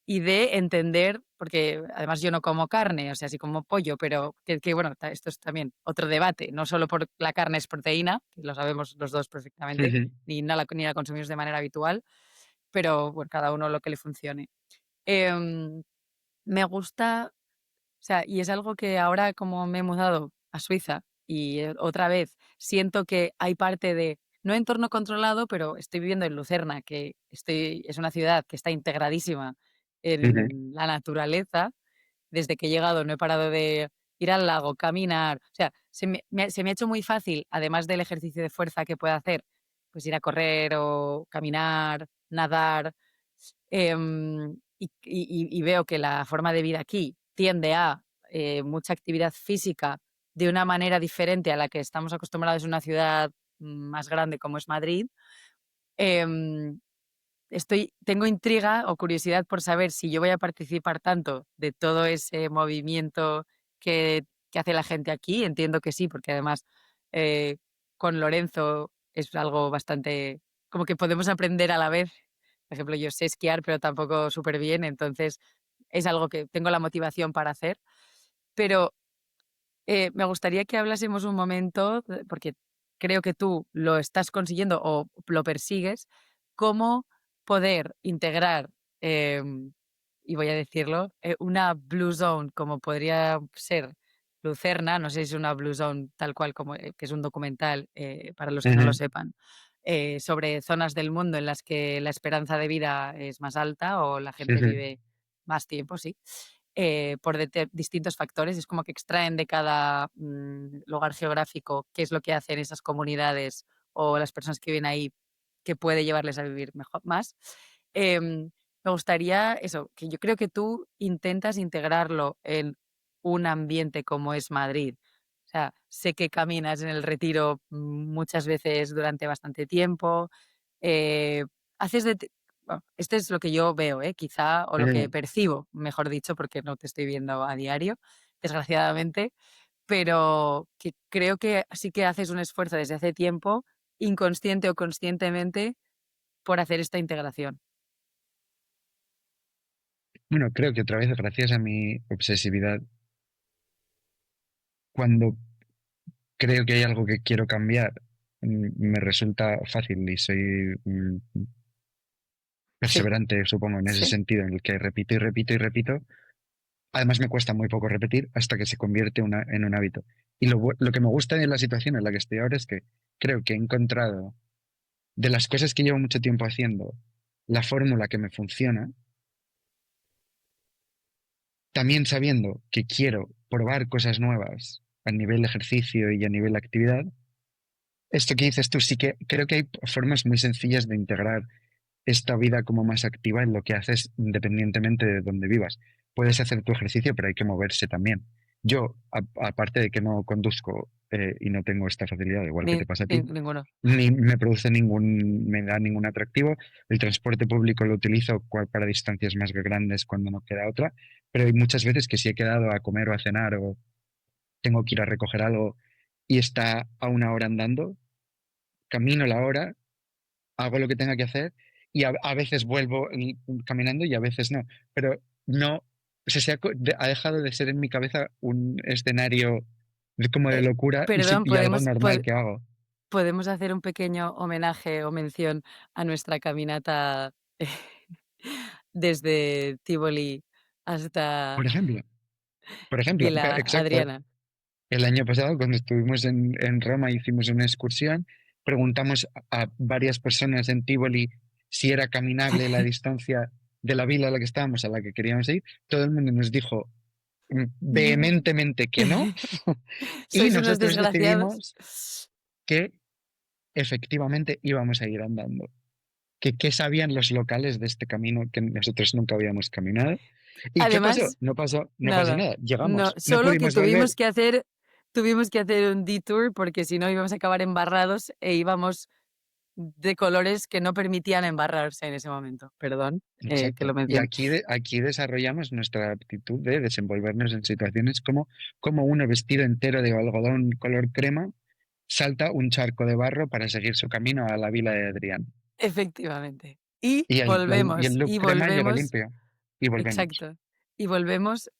y de entender, porque además yo no como carne, o sea, sí como pollo, pero bueno, esto es también otro debate, no solo por la carne es proteína, que lo sabemos los dos perfectamente, Ujú, ni la consumimos de manera habitual, pero bueno, cada uno lo que le funcione. Em, Me gusta, o sea, y es algo que ahora como me he mudado a Suiza y otra vez siento que hay parte de, no entorno controlado, pero estoy viviendo en Lucerna, es una ciudad que está integradísima ujú, en la naturaleza. Desde que he llegado no he parado de ir al lago, caminar, o sea, se me ha hecho muy fácil, además del ejercicio de fuerza que puedo hacer, pues ir a correr o caminar, nadar, y veo que la forma de vida aquí tiende a mucha actividad física de una manera diferente a la que estamos acostumbrados en una ciudad más grande como es Madrid. em, Tengo intriga o curiosidad por saber si yo voy a participar tanto de todo ese movimiento que hace la gente aquí. Entiendo que sí, porque además con Lorenzo es algo bastante, como que podemos aprender a la vez. Por ejemplo, yo sé esquiar, pero tampoco súper bien, entonces es algo que tengo la motivación para hacer. Pero me gustaría que hablásemos un momento, porque creo que tú lo estás consiguiendo o lo persigues, cómo poder integrar, y voy a decirlo, una Blue Zone como podría ser Lucerna, no sé si es una Blue Zone tal cual como que es un documental, para los que no lo ujú, sepan, sobre zonas del mundo en las que la esperanza de vida es más alta o la gente ujú, vive más tiempo, sí, por distintos factores. Es como que extraen de cada lugar geográfico qué es lo que hacen esas comunidades o las personas que viven ahí que puede llevarles a vivir mejor, más. Em, Me gustaría eso, que yo creo que tú intentas integrarlo en un ambiente como es Madrid. O sea, sé que caminas en el Retiro muchas veces durante bastante tiempo. eh, haces de, bueno, este es lo que yo veo, quizá, o lo que ujú. percibo, mejor dicho, porque no te estoy viendo a diario, desgraciadamente, pero que creo que sí que haces un esfuerzo desde hace tiempo, inconsciente o conscientemente, por hacer esta integración. Bueno, creo que otra vez, gracias a mi obsesividad, cuando creo que hay algo que quiero cambiar, me resulta fácil y soy Sí, perseverante, supongo, en ese sí. sentido, en el que repito y repito y repito. Además, me cuesta muy poco repetir hasta que se convierte en un hábito. Y lo que me gusta de la situación en la que estoy ahora es que creo que he encontrado, de las cosas que llevo mucho tiempo haciendo, la fórmula que me funciona, también sabiendo que quiero probar cosas nuevas a nivel ejercicio y a nivel actividad. Esto que dices tú, sí que creo que hay formas muy sencillas de integrar esta vida como más activa en lo que haces independientemente de dónde vivas. Puedes hacer tu ejercicio, pero hay que moverse también. Yo, aparte de que no conduzco y no tengo esta facilidad, igual que te pasa a ti, Ninguno. ni me produce me da ningún atractivo. El transporte público lo utilizo para distancias más grandes cuando no queda otra, pero hay muchas veces que si he quedado a comer o a cenar o tengo que ir a recoger algo y está a una hora andando, camino la hora, hago lo que tenga que hacer y a veces vuelvo caminando y a veces no. Pero no, o sea, ha dejado de ser en mi cabeza un escenario como de Eh, locura Perdón, y algo normal que hago. podemos hacer un pequeño homenaje o mención a nuestra caminata desde Tivoli hasta Por ejemplo, Vila exacto. Adriana. El año pasado, cuando estuvimos en Roma, hicimos una excursión, preguntamos a varias personas en Tivoli si era caminable la distancia de la vila a la que estábamos, a la que queríamos ir. Todo el mundo nos dijo vehementemente que no, y Sois unos nosotros desgraciados. decidimos que efectivamente íbamos a ir andando. ¿Qué sabían los locales de este camino que nosotros nunca habíamos caminado? ¿Y qué pasó? Además, No pasó nada. nada. No, Llegamos, no solo que pudimos volver. tuvimos que hacer un detour porque si no íbamos a acabar embarrados e íbamos de colores que no permitían embarrarse en ese momento. Perdón, que Exacto. lo Y menciono. aquí desarrollamos nuestra aptitud de desenvolvernos en situaciones como uno vestido entero de algodón color crema salta un charco de barro para seguir su camino a la vila de Adrián. Efectivamente. Y Y el volvemos, look y crema llega volvemos, limpio. Y volvemos exacto. Y volvemos,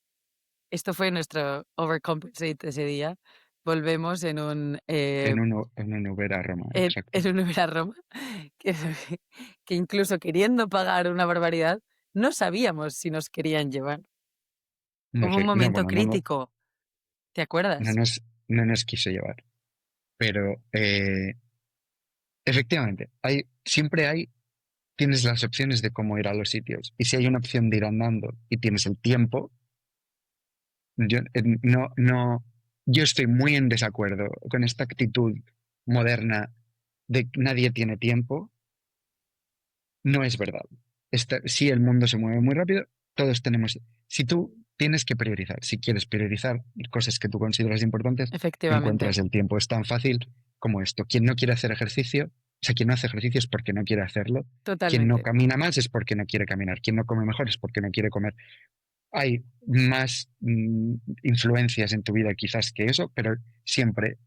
esto fue nuestro overcompensate ese día. Volvemos en un Uber a Roma. Exacto. en un Uber a Roma, que, que incluso queriendo pagar una barbaridad, no sabíamos si nos querían llevar. No Hubo un sé, no, momento bueno, no, no, crítico, ¿te no acuerdas? nos quiso llevar. Pero efectivamente, tienes las opciones de cómo ir a los sitios. Y si hay una opción de ir andando y tienes el tiempo, yo estoy muy en desacuerdo con esta actitud moderna de que nadie tiene tiempo. No es verdad. Sí, el mundo se mueve muy rápido, todos tenemos. Si tú tienes que priorizar, si quieres priorizar cosas que tú consideras importantes, Efectivamente, encuentras el tiempo. Es tan fácil como esto. Quien no quiere hacer ejercicio, o sea, quien no hace ejercicio es porque no quiere hacerlo. Quien no totalmente, camina más es porque no quiere caminar. Quien no come mejor es porque no quiere comer. Hay más influencias en tu vida quizás que eso, pero siempre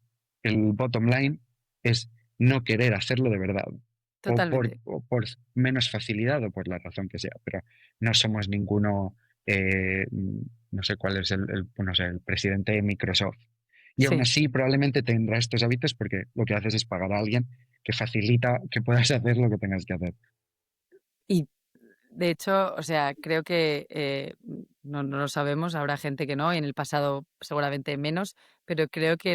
el bottom line es no querer hacerlo de verdad, totalmente. o por menos facilidad o por la razón que sea, pero no somos ninguno, no sé cuál es no sé, el presidente de Microsoft. Y aún Sí. así probablemente tendrá estos hábitos porque lo que haces es pagar a alguien que facilita que puedas hacer lo que tengas que hacer. Y de hecho, o sea, creo que no lo sabemos, habrá gente que no, y en el pasado seguramente menos, pero creo que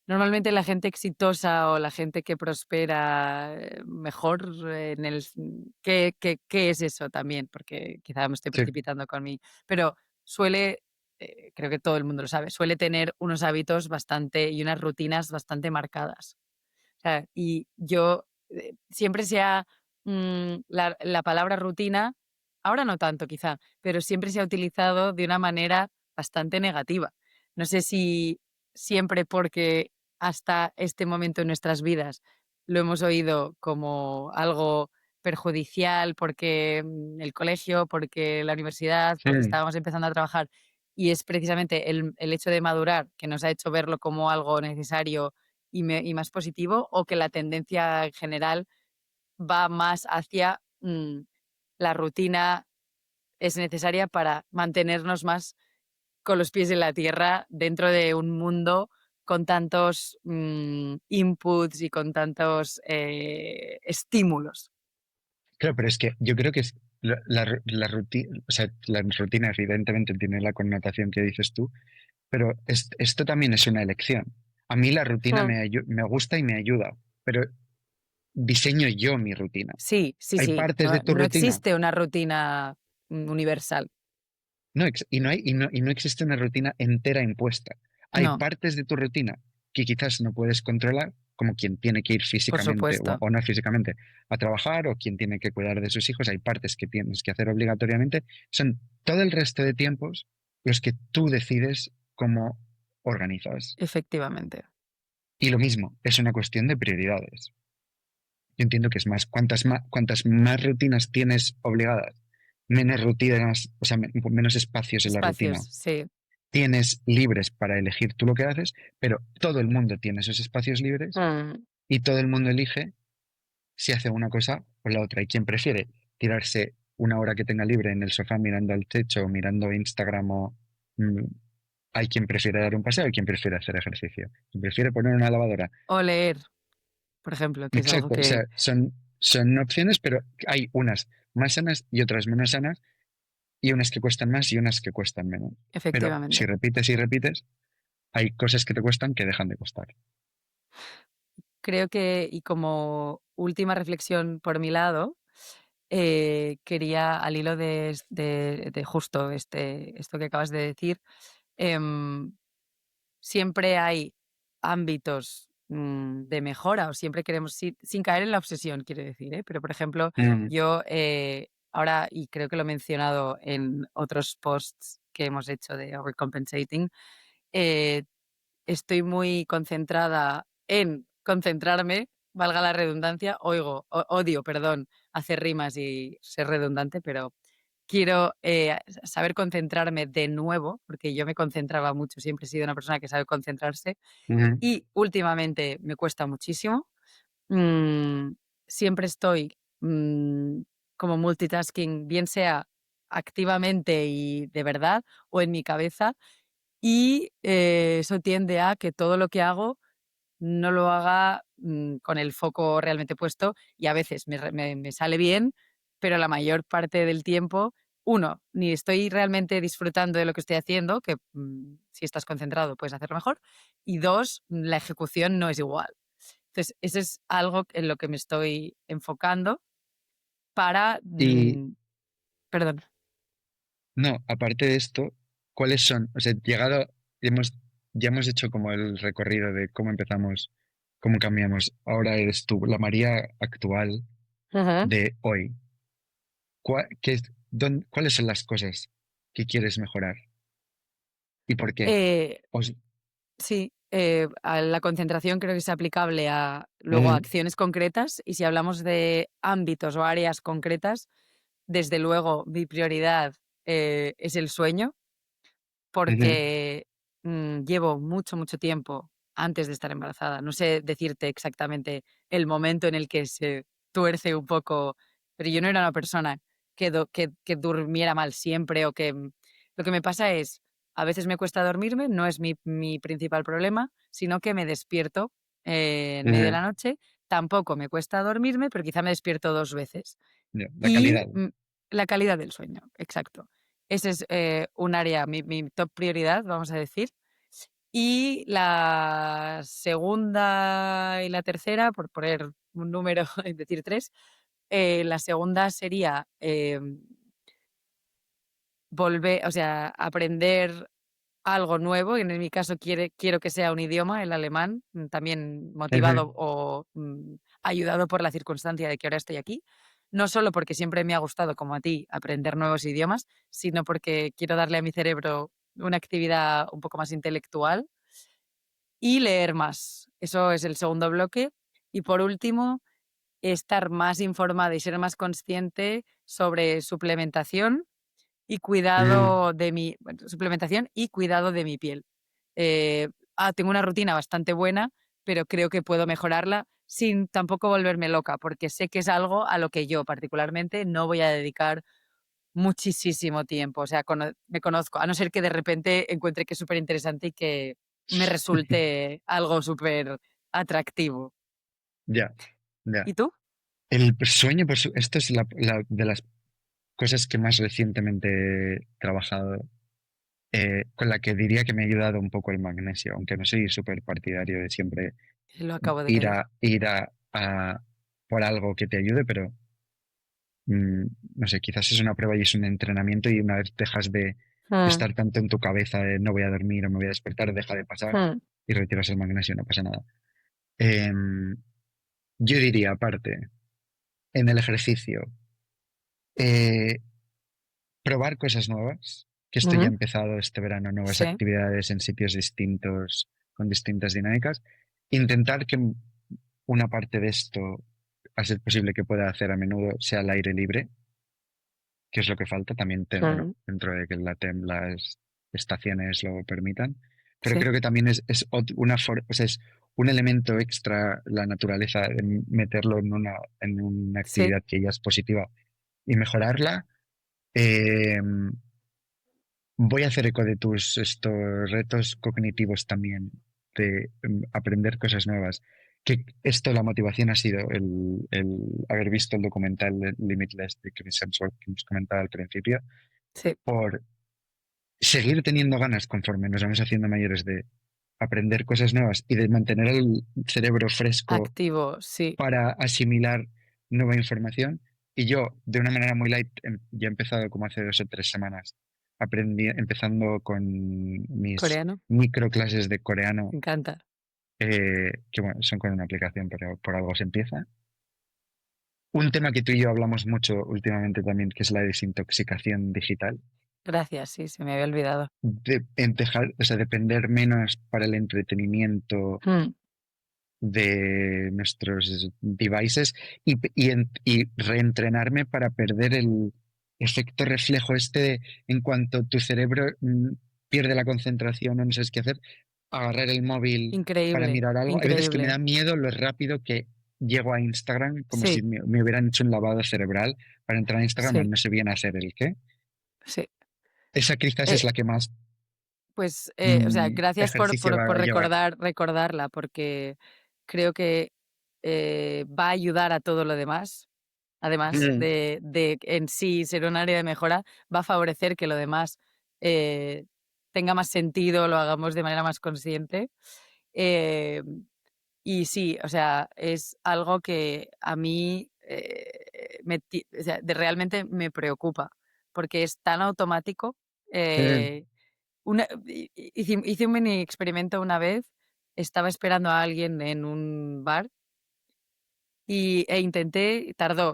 normalmente la gente exitosa o la gente que prospera mejor ¿qué es eso también? Porque quizá me estoy Sí, precipitando con mí, pero suele, creo que todo el mundo lo sabe, suele tener unos hábitos y unas rutinas bastante marcadas. O sea, y yo siempre la palabra rutina, ahora no tanto quizá, pero siempre se ha utilizado de una manera bastante negativa. No sé si siempre porque hasta este momento en nuestras vidas lo hemos oído como algo perjudicial porque el colegio, porque la universidad, porque sí. estábamos empezando a trabajar y es precisamente el hecho de madurar que nos ha hecho verlo como algo necesario y más positivo, o que la tendencia en general va más hacia la rutina es necesaria para mantenernos más con los pies en la tierra dentro de un mundo con tantos inputs y con tantos estímulos. Claro, pero es que yo creo que es la rutina, o sea, la rutina evidentemente tiene la connotación que dices tú, pero esto también es una elección. A mí la rutina Mm. me gusta y me ayuda, pero diseño yo mi rutina. Sí, sí, Hay sí. partes No, de tu no rutina, existe una rutina universal. y no existe una rutina entera impuesta. Hay No, partes de tu rutina que quizás no puedes controlar, como quien tiene que ir por físicamente supuesto. o no físicamente a trabajar o quien tiene que cuidar de sus hijos. Hay partes que tienes que hacer obligatoriamente. Son todo el resto de tiempos los que tú decides cómo organizas. Efectivamente. Y lo mismo, es una cuestión de prioridades. Yo entiendo que es más, cuantas más rutinas tienes obligadas, menos rutinas, o sea, menos espacios en la Espacios, rutina sí. tienes libres para elegir tú lo que haces, pero todo el mundo tiene esos espacios libres Mm, y todo el mundo elige si hace una cosa o la otra. ¿Y quién prefiere tirarse una hora que tenga libre en el sofá mirando al techo o mirando Instagram mm, hay quien prefiere dar un paseo y quien prefiere hacer ejercicio? Quien prefiere poner una lavadora. O leer, por ejemplo, que es algo Exacto, o que sea, son opciones, pero hay unas más sanas y otras menos sanas y unas que cuestan más y unas que cuestan menos. Pero si efectivamente. repites y repites, hay cosas que te cuestan que dejan de costar. Creo que, y como última reflexión por mi lado, quería, al hilo de justo esto que acabas de decir, em, siempre hay ámbitos de mejora o siempre queremos, sin caer en la obsesión, quiero decir, ¿eh? Pero, por ejemplo, Mm, yo ahora, y creo que lo he mencionado en otros posts que hemos hecho de overcompensating, eh, estoy muy concentrada en concentrarme, valga la redundancia, odio, perdón, hacer rimas y ser redundante, pero quiero saber concentrarme de nuevo, porque yo me concentraba mucho, siempre he sido una persona que sabe concentrarse ujú, y últimamente me cuesta muchísimo. Mm, siempre estoy como multitasking, bien sea activamente y de verdad o en mi cabeza, y eso tiende a que todo lo que hago no lo haga con el foco realmente puesto y a veces me sale bien, pero la mayor parte del tiempo, uno, ni estoy realmente disfrutando de lo que estoy haciendo, que si estás concentrado puedes hacerlo mejor, y dos, la ejecución no es igual. Entonces, eso es algo en lo que me estoy enfocando para, Y perdón. no, aparte de esto, ¿cuáles son? O sea, hemos, ya hemos hecho como el recorrido de cómo empezamos, cómo cambiamos. Ahora eres tú, la María actual Ujú. de hoy. ¿Cuáles son las cosas que quieres mejorar y por qué? Eh, Os- Sí, a la concentración creo que es aplicable a luego a Ujú, acciones concretas y si hablamos de ámbitos o áreas concretas, desde luego mi prioridad es el sueño ujú, porque llevo mucho, mucho tiempo antes de estar embarazada. No sé decirte exactamente el momento en el que se tuerce un poco, pero yo no era una persona que durmiera mal siempre o que lo que me pasa es, a veces me cuesta dormirme, no es mi principal problema, sino que me despierto en medio de ujú. la noche. Tampoco me cuesta dormirme, pero quizá me despierto 2 veces. Ya, la Y calidad. la calidad del sueño, exacto. Ese es un área, mi top prioridad, vamos a decir. Y la segunda y la tercera, por poner un número y decir tres, la segunda sería volver, o sea, aprender algo nuevo. Y en mi caso quiero que sea un idioma, el alemán, también Ujú, motivado o ayudado por la circunstancia de que ahora estoy aquí. No solo porque siempre me ha gustado, como a ti, aprender nuevos idiomas, sino porque quiero darle a mi cerebro una actividad un poco más intelectual y leer más. Eso es el segundo bloque. Y por último, estar más informada y ser más consciente sobre suplementación y ujú. cuidado de suplementación y cuidado de mi piel. Tengo una rutina bastante buena, pero creo que puedo mejorarla sin tampoco volverme loca, porque sé que es algo a lo que yo particularmente no voy a dedicar muchísimo tiempo. O sea, me conozco, a no ser que de repente encuentre que es súper interesante y que me resulte algo súper atractivo. Ya, ya. ¿Y tú? El sueño, esto es la de las cosas que más recientemente he trabajado, con la que diría que me ha ayudado un poco el magnesio, aunque no soy súper partidario de siempre Lo acabo de querer. ir a por algo que te ayude, pero no sé, quizás es una prueba y es un entrenamiento y una vez dejas de Mm, estar tanto en tu cabeza de no voy a dormir o me voy a despertar, deja de pasar mm, y retiras el magnesio, no pasa nada. Em, yo diría, aparte, en el ejercicio, eh, probar cosas nuevas, que esto ya ha ujú, empezado este verano, nuevas sí, actividades en sitios distintos, con distintas dinámicas. Intentar que una parte de esto, a ser posible que pueda hacer a menudo, sea al aire libre, que es lo que falta, también, bueno, mm, dentro de que las estaciones lo permitan. Pero sí, creo que también o sea, es un elemento extra la naturaleza, de meterlo en una sí, actividad que ya es positiva y mejorarla. Eh, Voy a hacer eco de tus estos retos cognitivos también, de aprender cosas nuevas. Que esto, la motivación ha sido el haber visto el documental de Limitless de Chris Hemsworth que hemos comentado al principio, sí. por seguir teniendo ganas conforme nos vamos haciendo mayores de aprender cosas nuevas y de mantener el cerebro fresco Activo, sí. para asimilar nueva información. Y yo, de una manera muy light, ya he empezado como hace 2 o 3 semanas, empezando con mis Coreano, microclases de coreano me encanta. que bueno, son con una aplicación, pero por algo se empieza. Un tema que tú y yo hablamos mucho últimamente también, que es la desintoxicación digital, Gracias, sí, se me había olvidado. o sea, depender menos para el entretenimiento Mm, de nuestros devices y reentrenarme para perder el efecto reflejo en cuanto tu cerebro pierde la concentración o no sabes qué hacer, agarrar el móvil para increíble, mirar algo. Hay veces que me increíble. da miedo lo rápido que llego a Instagram, como si Sí, me hubieran hecho un lavado cerebral para entrar a Instagram y sí, no sé bien hacer el qué. sí. Esa quizás es Eh, la que más pues, o sea, gracias ejercicio va por a llevar. recordarla, porque creo que va a ayudar a todo lo demás. Además Mm, de en sí ser un área de mejora, va a favorecer que lo demás eh, tenga más sentido, lo hagamos de manera más consciente. Eh, y sí, o sea, es algo que a mí o sea, realmente me preocupa, porque es tan automático. mm, eh, hice un mini experimento una vez, estaba esperando a alguien en un bar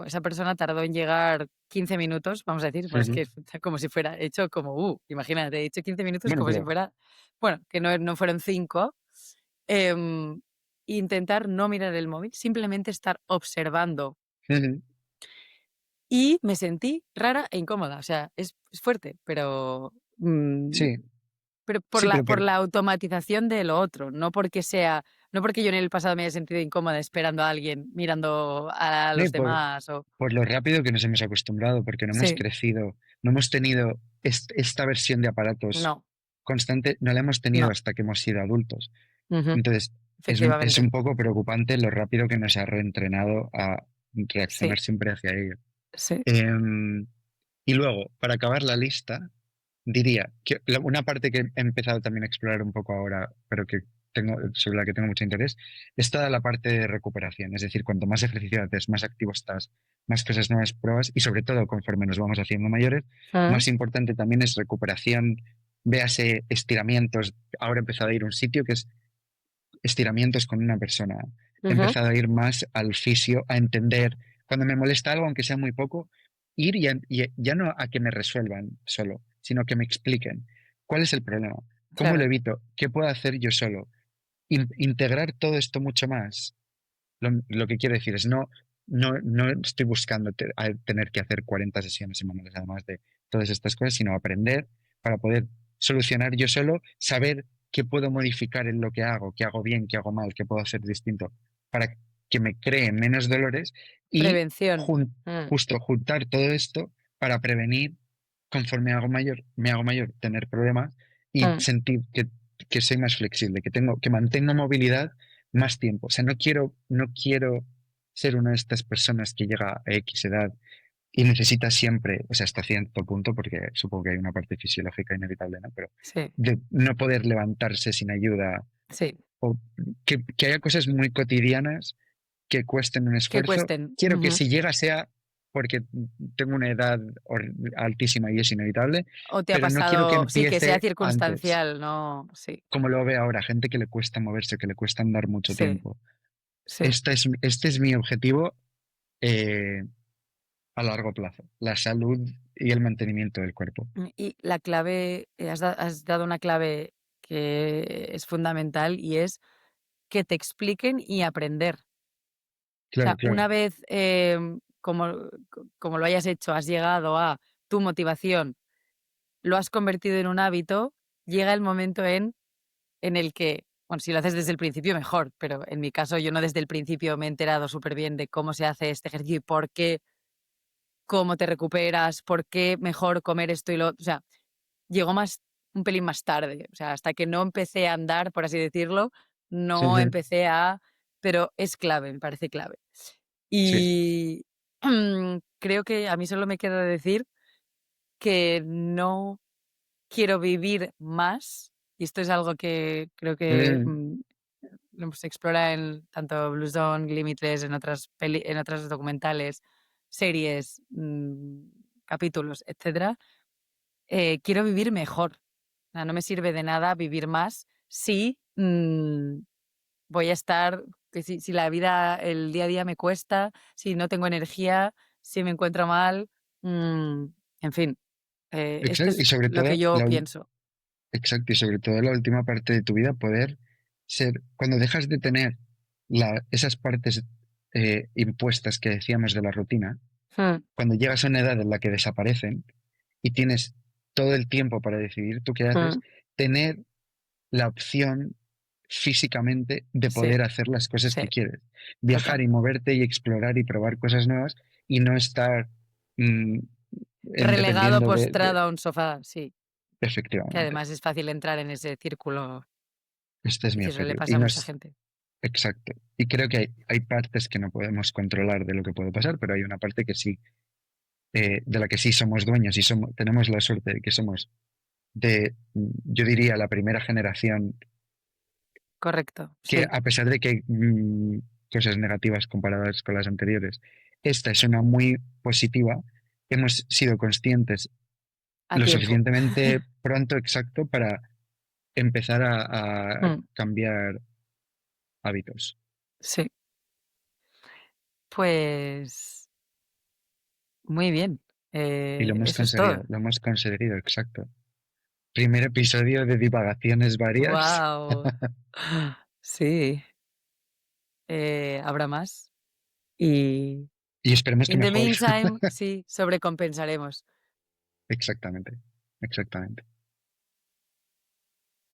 esa persona tardó en llegar 15 minutos, vamos a decir, pues es ujú. que como si fuera hecho como, imagínate, he hecho 15 minutos Bueno, como si pero fuera, bueno, que no fueron 5, em, intentar no mirar el móvil, simplemente estar observando. ujú. Y me sentí rara e incómoda, o sea, es fuerte, Sí, pero sí, pero por la automatización de lo otro, no porque yo en el pasado me haya sentido incómoda esperando a alguien, mirando a no, y los demás o por lo rápido que nos hemos acostumbrado, porque no hemos sí, crecido, no hemos tenido esta versión de aparatos no, constante, no la hemos tenido no, hasta que hemos sido adultos. ujú, Entonces, es efectivamente, un poco preocupante lo rápido que nos ha reentrenado a sí, reaccionar siempre hacia ello. sí, Em, y luego, para acabar la lista, diría que una parte que he empezado también a explorar un poco ahora, pero sobre la que tengo mucho interés, es toda la parte de recuperación. Es decir, cuanto más ejercicio haces, más activo estás, más cosas nuevas pruebas y sobre todo conforme nos vamos haciendo mayores, mm, más importante también es recuperación, véase estiramientos. Ahora he empezado a ir a un sitio que es estiramientos con una persona. He ujú, empezado a ir más al fisio, a entender cuando me molesta algo, aunque sea muy poco, ir y ya no a que me resuelvan solo, sino que me expliquen cuál es el problema, cómo lo claro, evito, qué puedo hacer yo solo. Integrar todo esto mucho más. Lo que quiero decir es no estoy buscando tener que hacer 40 sesiones semanales además de todas estas cosas, sino aprender para poder solucionar yo solo, saber qué puedo modificar en lo que hago, qué hago bien, qué hago mal, qué puedo hacer distinto, para que me cree menos dolores y prevención, justo juntar todo esto para prevenir conforme me hago mayor, tener problemas y mm, sentir que soy más flexible, que mantengo movilidad más tiempo. O sea, no quiero ser una de estas personas que llega a X edad y necesita siempre, o sea, hasta cierto punto, porque supongo que hay una parte fisiológica inevitable, ¿no? Pero sí, de no poder levantarse sin ayuda sí, o que haya cosas muy cotidianas que cuesten un que esfuerzo. cuesten, Quiero que ujú. si llega sea porque tengo una edad altísima y es inevitable, O te ha pero no quiero que pasado, sí, que sea empiece antes, circunstancial, no, sí, como lo ve ahora, gente que le cuesta moverse, que le cuesta andar mucho sí, tiempo. sí. Este es mi objetivo eh, a largo plazo, la salud y el mantenimiento del cuerpo. Y la clave, has dado una clave que es fundamental y es que te expliquen y aprender. O Claro, sea, claro. una vez, como lo hayas hecho, has llegado a tu motivación, lo has convertido en un hábito, llega el momento en el que, bueno, si lo haces desde el principio, mejor, pero en mi caso yo no desde el principio me he enterado súper bien de cómo se hace este ejercicio y por qué, cómo te recuperas, por qué mejor comer esto y lo o sea, llegó un pelín más tarde, o sea, hasta que no empecé a andar, por así decirlo, Sí, no sí, empecé a pero es clave, me parece clave. sí. Y creo que a mí solo me queda decir que no quiero vivir más, y esto es algo que creo que, Mm, se explora en tanto Blue Zone, Limitless, en otros documentales, series, capítulos, etcétera. Quiero vivir mejor. O sea, no me sirve de nada vivir más si, voy a estar, que si la vida, el día a día me cuesta, si no tengo energía, si me encuentro mal, en fin, esto Exacto, y es sobre lo todo que yo pienso. exacto, y sobre todo la última parte de tu vida, poder ser, cuando dejas de tener esas partes impuestas que decíamos de la rutina, Mm, cuando llegas a una edad en la que desaparecen y tienes todo el tiempo para decidir tú qué haces, mm, tener la opción físicamente de sí, poder hacer las cosas sí, que quieres. total. Viajar y moverte y explorar y probar cosas nuevas y no estar mm, Relegado, dependiendo postrado a un sofá, sí, que efectivamente. además es fácil entrar en ese círculo Este es y mi que eso le objetivo. pasa Y a no mucha es gente. exacto. Y creo que hay partes que no podemos controlar de lo que puede pasar, pero hay una parte que sí, de la que sí somos dueños y tenemos la suerte de que somos yo diría, la primera generación Correcto, que sí, a pesar de que hay cosas negativas comparadas con las anteriores, esta es una muy positiva. Hemos sido conscientes a lo tiempo. suficientemente pronto, exacto, para empezar a Mm, cambiar hábitos. sí, pues muy bien. Y Eso es todo. lo hemos conseguido, exacto. Primer episodio de divagaciones varias. Wow. Sí, habrá más. Y Y esperemos que in the mejor. meantime, sí, sobrecompensaremos. Exactamente, exactamente.